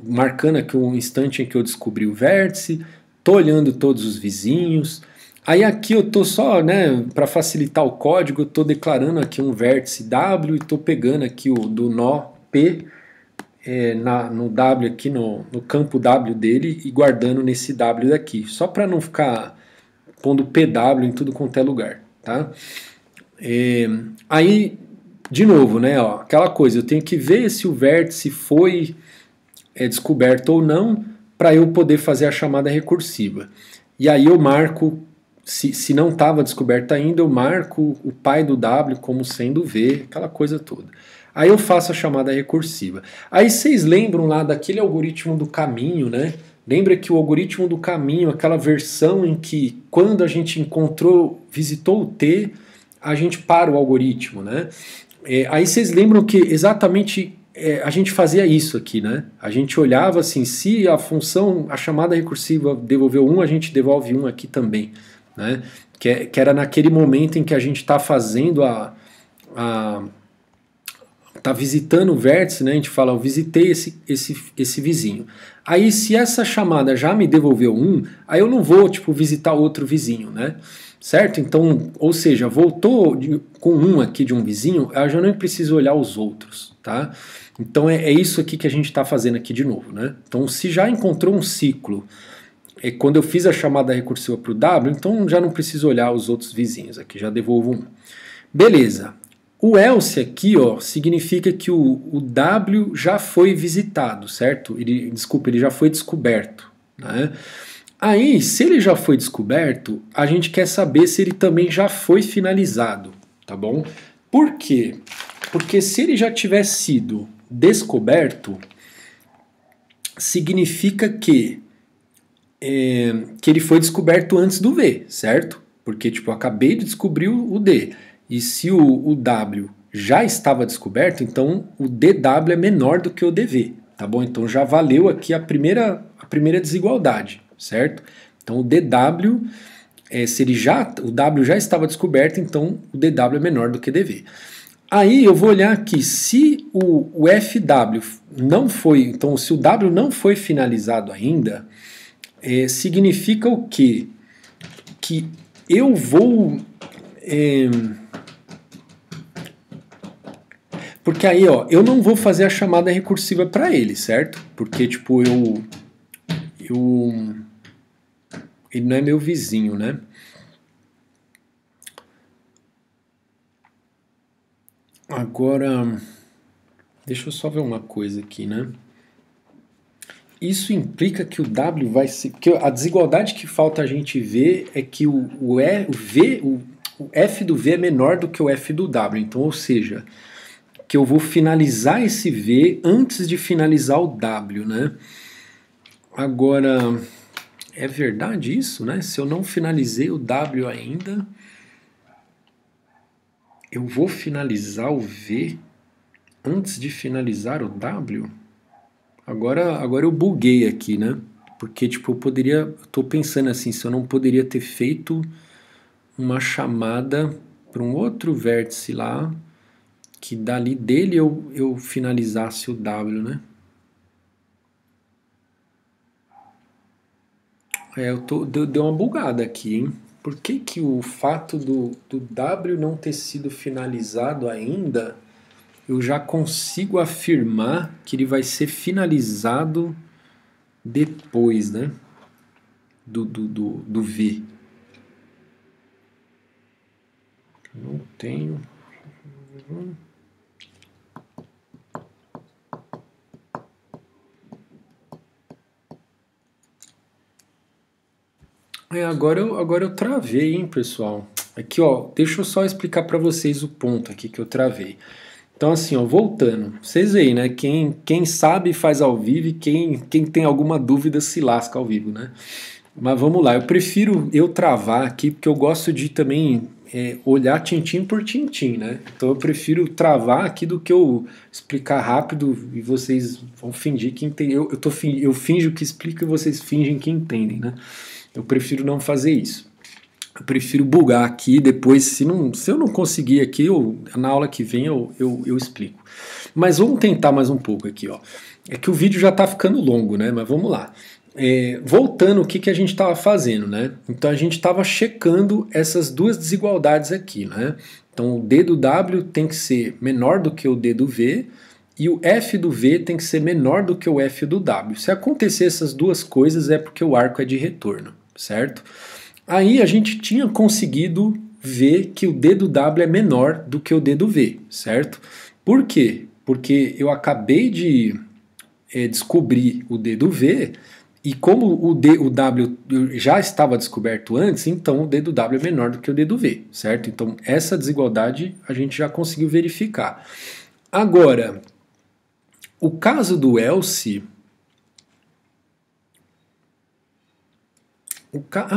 marcando aqui o instante em que eu descobri o vértice, estou olhando todos os vizinhos, Aí aqui eu tô só, né, para facilitar o código, eu tô declarando aqui um vértice W e tô pegando aqui o do nó P no W aqui, no campo W dele e guardando nesse W daqui, só para não ficar pondo PW em tudo quanto é lugar, tá? Aí, de novo, né, ó, aquela coisa, eu tenho que ver se o vértice foi descoberto ou não para eu poder fazer a chamada recursiva. E aí eu marco, se não estava descoberto ainda, eu marco o pai do W como sendo V, aquela coisa toda. Aí eu faço a chamada recursiva. Aí vocês lembram lá daquele algoritmo do caminho, né? Lembra que o algoritmo do caminho, aquela versão em que quando a gente visitou o T, a gente para o algoritmo, né? Aí vocês lembram que exatamente a gente fazia isso aqui, né? A gente olhava assim, se a função, a chamada recursiva devolveu 1, a gente devolve 1 aqui também, né? Que era naquele momento em que a gente está fazendo tá visitando o vértice, né? A gente fala, eu visitei esse vizinho. Aí se essa chamada já me devolveu 1, aí eu não vou, tipo, visitar outro vizinho, né? Certo? Então, ou seja, voltou com 1 aqui de um vizinho, eu já não preciso olhar os outros, tá? Então é isso aqui que a gente está fazendo aqui de novo, né? Então se já encontrou um ciclo, quando eu fiz a chamada recursiva para o W, então já não preciso olhar os outros vizinhos aqui, já devolvo 1. Beleza. O else aqui, ó, significa que o W já foi visitado, certo? Desculpa, ele já foi descoberto, né? Aí, se ele já foi descoberto, a gente quer saber se ele também já foi finalizado, tá bom? Por quê? Porque se ele já tiver sido descoberto, significa que ele foi descoberto antes do V, certo? Porque, tipo, eu acabei de descobrir o D. E se o W já estava descoberto, então o DW é menor do que o DV, tá bom? Então já valeu aqui a primeira desigualdade, certo? Então o DW, o W já estava descoberto, então o DW é menor do que DV. Aí eu vou olhar aqui, se o FW não foi, então se o W não foi finalizado ainda, significa o quê? Que eu vou... porque aí, ó, eu não vou fazer a chamada recursiva para ele, certo? Porque, tipo, ele não é meu vizinho, né? Agora, deixa eu só ver uma coisa aqui, né? Isso implica que o W vai ser... Porque a desigualdade que falta a gente ver é que o F do V é menor do que o F do W. Então, ou seja, que eu vou finalizar esse V antes de finalizar o W, né? Agora, é verdade isso, né? Se eu não finalizei o W ainda, eu vou finalizar o V antes de finalizar o W? Agora eu buguei aqui, né? Porque, tipo, eu tô pensando assim, se eu não poderia ter feito uma chamada para um outro vértice lá, que dali dele eu finalizasse o W, né? Deu uma bugada aqui, hein? Por que o fato do W não ter sido finalizado ainda, eu já consigo afirmar que ele vai ser finalizado depois, né? Do V. Não tenho... Agora eu travei, hein, pessoal. Aqui, ó, deixa eu só explicar para vocês o ponto aqui que eu travei. Então, assim, ó, voltando, vocês veem, né? Quem sabe faz ao vivo e quem tem alguma dúvida se lasca ao vivo, né? Mas vamos lá, eu prefiro travar aqui porque eu gosto de também olhar tintim por tintim, né? Então eu prefiro travar aqui do que eu explicar rápido e vocês vão fingir que entendem. Eu finjo que explico e vocês fingem que entendem, né? Eu prefiro não fazer isso. Eu prefiro bugar aqui, depois, se eu não conseguir aqui, na aula que vem eu explico. Mas vamos tentar mais um pouco aqui, ó. É que o vídeo já está ficando longo, né? Mas vamos lá. voltando, o que a gente estava fazendo, né? Então a gente estava checando essas duas desigualdades aqui, né? Então o D do W tem que ser menor do que o D do V e o F do V tem que ser menor do que o F do W. Se acontecer essas duas coisas é porque o arco é de retorno, certo? Aí a gente tinha conseguido ver que o D do W é menor do que o D do V, certo? Por quê? Porque eu acabei de descobrir o D do V. E como o W já estava descoberto antes, então o D do W é menor do que o D do V, certo? Então essa desigualdade a gente já conseguiu verificar. Agora, o caso do else...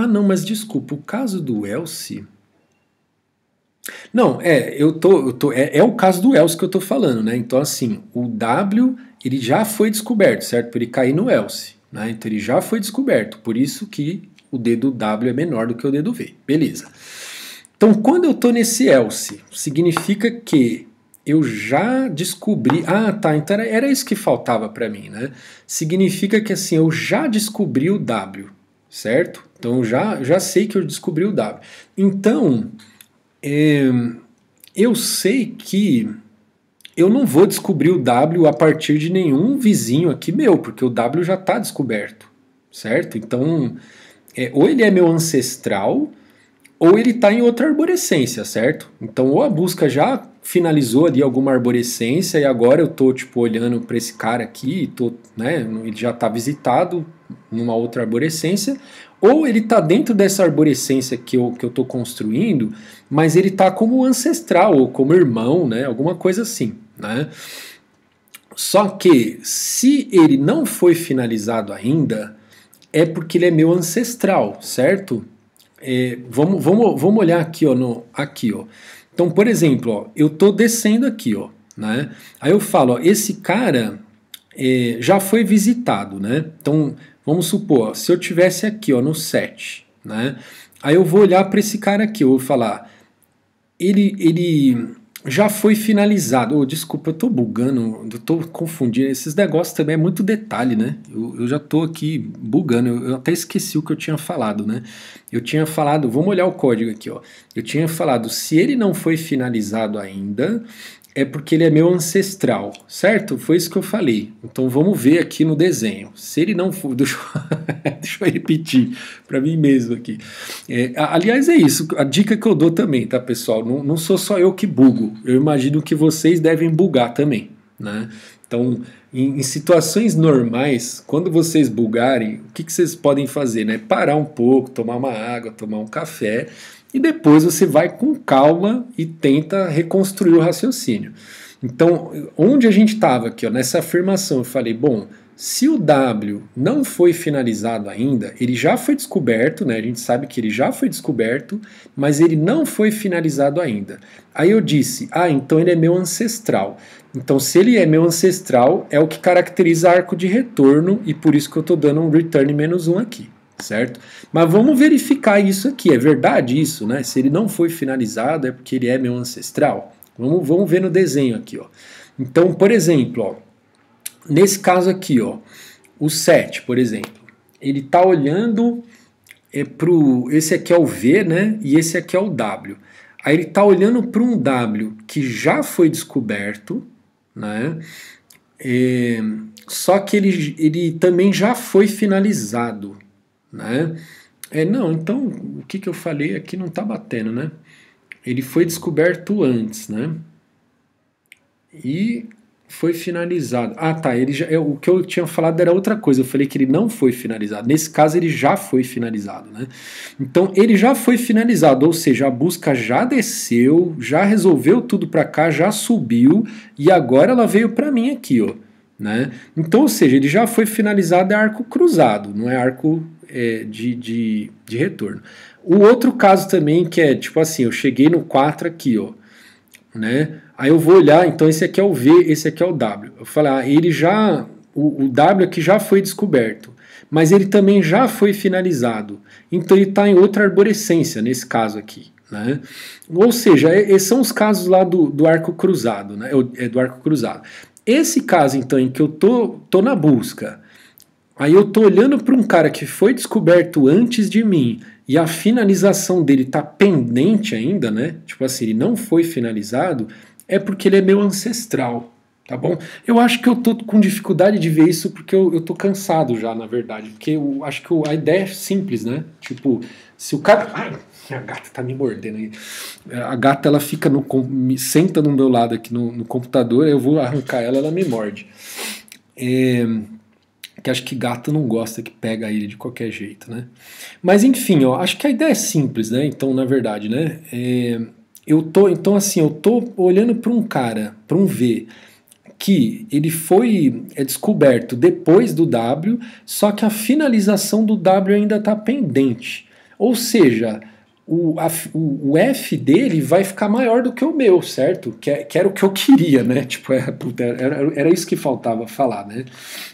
não, mas desculpa, o caso do else... Não, é o caso do else que eu estou falando, né? Então assim, o W ele já foi descoberto, certo? Para ele cair no else. Né? Então ele já foi descoberto, por isso que o D do W é menor do que o D do V. Beleza. Então quando eu estou nesse else, significa que eu já descobri... tá, então era isso que faltava para mim, né? Significa que assim, eu já descobri o W, certo? Então eu já sei que eu descobri o W. Então, eu sei que eu não vou descobrir o W a partir de nenhum vizinho aqui meu, porque o W já está descoberto, certo? Então, ou ele é meu ancestral, ou ele está em outra arborescência, certo? Então, ou a busca já finalizou ali alguma arborescência e agora eu estou tipo, olhando para esse cara aqui, ele já está visitado numa outra arborescência, ou ele está dentro dessa arborescência que eu estou construindo, mas ele está como ancestral, ou como irmão, né? Alguma coisa assim. Né? Só que se ele não foi finalizado ainda, é porque ele é meu ancestral, certo? Vamos olhar aqui, ó, aqui, ó. Então, por exemplo, ó, eu estou descendo aqui, ó, né? Aí eu falo, ó, esse cara já foi visitado, né? Então, vamos supor, ó, se eu tivesse aqui, ó, no 7, né? Aí eu vou olhar para esse cara aqui, eu vou falar, ele já foi finalizado. Desculpa, eu tô bugando, eu tô confundindo. Esses negócios também é muito detalhe, né? Eu já tô aqui bugando, eu até esqueci o que eu tinha falado, né? Eu tinha falado, vamos olhar o código aqui, ó. Eu tinha falado, se ele não foi finalizado ainda, é porque ele é meu ancestral, certo? Foi isso que eu falei. Então vamos ver aqui no desenho. Se ele não for... Deixa eu repetir para mim mesmo aqui. Aliás, é isso. A dica que eu dou também, tá, pessoal? Não sou só eu que bugo. Eu imagino que vocês devem bugar também, né? Então, em situações normais, quando vocês bugarem, o que vocês podem fazer, né? Parar um pouco, tomar uma água, tomar um café... E depois você vai com calma e tenta reconstruir o raciocínio. Então, onde a gente estava aqui, ó, nessa afirmação, eu falei, bom, se o W não foi finalizado ainda, ele já foi descoberto, né? A gente sabe que ele já foi descoberto, mas ele não foi finalizado ainda. Aí eu disse, então ele é meu ancestral. Então, se ele é meu ancestral, é o que caracteriza arco de retorno, e por isso que eu estou dando um return -1 aqui. Certo? Mas vamos verificar isso aqui, é verdade isso, né? Se ele não foi finalizado é porque ele é meu ancestral. Vamos ver no desenho aqui, ó. Então, por exemplo, ó, nesse caso aqui, ó, o 7, por exemplo, ele está olhando esse aqui é o V, né? E esse aqui é o W. Aí ele está olhando para um W que já foi descoberto, né? Só que ele também já foi finalizado. Né? Não, então o que eu falei aqui não está batendo, né? Ele foi descoberto antes, né? E foi finalizado. Tá, ele já, o que eu tinha falado era outra coisa. Eu falei que ele não foi finalizado. Nesse caso, ele já foi finalizado, né? Então, ele já foi finalizado, ou seja, a busca já desceu, já resolveu tudo para cá, já subiu e agora ela veio para mim aqui, ó. Né? Então, ou seja, ele já foi finalizado, é arco cruzado, não é arco de retorno. O outro caso também que é tipo assim, eu cheguei no 4 aqui, ó, né? Aí eu vou olhar, então esse aqui é o V, esse aqui é o W. Eu falo, ele já, o W aqui já foi descoberto, mas ele também já foi finalizado. Então ele está em outra arborescência nesse caso aqui. Né? Ou seja, esses são os casos lá do arco cruzado, né? Do arco cruzado. Esse caso, então, em que eu tô na busca, Aí eu tô olhando para um cara que foi descoberto antes de mim e a finalização dele tá pendente ainda, né? Tipo assim, ele não foi finalizado, é porque ele é meu ancestral, tá bom? Eu acho que eu tô com dificuldade de ver isso porque eu tô cansado já, na verdade. Porque eu acho que a ideia é simples, né? Tipo, se o cara. Ai, a gata tá me mordendo aí. A gata, ela fica senta no meu lado aqui no computador, eu vou arrancar ela, ela me morde. Que acho que gato não gosta que pega ele de qualquer jeito, né? Mas enfim, ó, acho que a ideia é simples, né? Então, na verdade, né? Então assim, eu tô olhando para um cara, para um V, que ele foi descoberto depois do W, só que a finalização do W ainda está pendente. Ou seja, o F dele vai ficar maior do que o meu, certo? Que era o que eu queria, né? Tipo, era isso que faltava falar, né?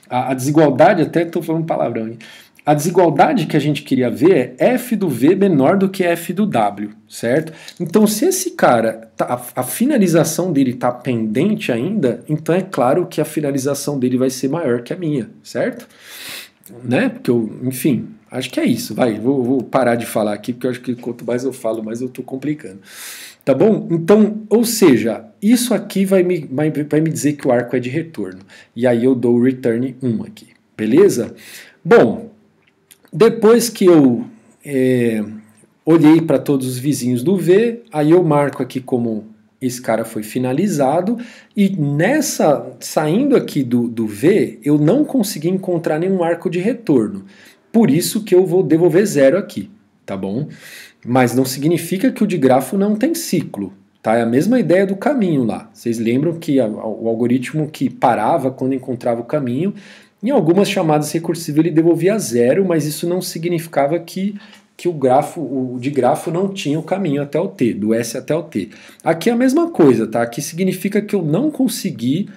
A desigualdade, até estou falando palavrão, hein? A desigualdade que a gente queria ver é F do V menor do que F do W, certo? Então, se esse cara, a finalização dele está pendente ainda, então é claro que a finalização dele vai ser maior que a minha, certo? Né? Porque enfim, acho que é isso. Vou parar de falar aqui, porque eu acho que quanto mais eu falo, mais eu estou complicando. Tá bom? Então, ou seja, isso aqui vai me dizer que o arco é de retorno. E aí eu dou o return 1 aqui. Beleza? Bom, depois que eu olhei para todos os vizinhos do V, aí eu marco aqui como esse cara foi finalizado, e saindo aqui do V, eu não consegui encontrar nenhum arco de retorno. Por isso que eu vou devolver 0 aqui, tá bom? Mas não significa que o de grafo não tem ciclo, tá? É a mesma ideia do caminho lá. Vocês lembram que o algoritmo que parava quando encontrava o caminho, em algumas chamadas recursivas ele devolvia 0, mas isso não significava que o de grafo não tinha o caminho até o T, do S até o T. Aqui é a mesma coisa, tá? Aqui significa que eu não consegui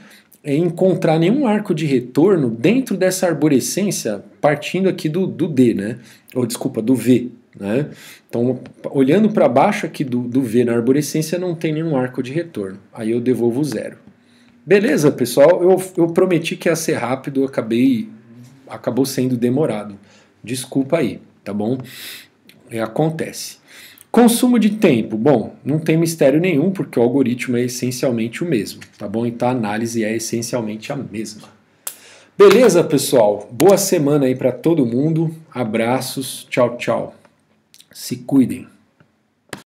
encontrar nenhum arco de retorno dentro dessa arborescência partindo aqui do D, né? Ou desculpa, do V, né? Então, olhando para baixo aqui do V na arborescência, não tem nenhum arco de retorno. Aí eu devolvo 0. Beleza, pessoal? Eu prometi que ia ser rápido, acabou sendo demorado. Desculpa aí, tá bom? Acontece. Consumo de tempo. Bom, não tem mistério nenhum, porque o algoritmo é essencialmente o mesmo, tá bom? Então a análise é essencialmente a mesma. Beleza, pessoal? Boa semana aí para todo mundo. Abraços. Tchau, tchau. Se cuidem.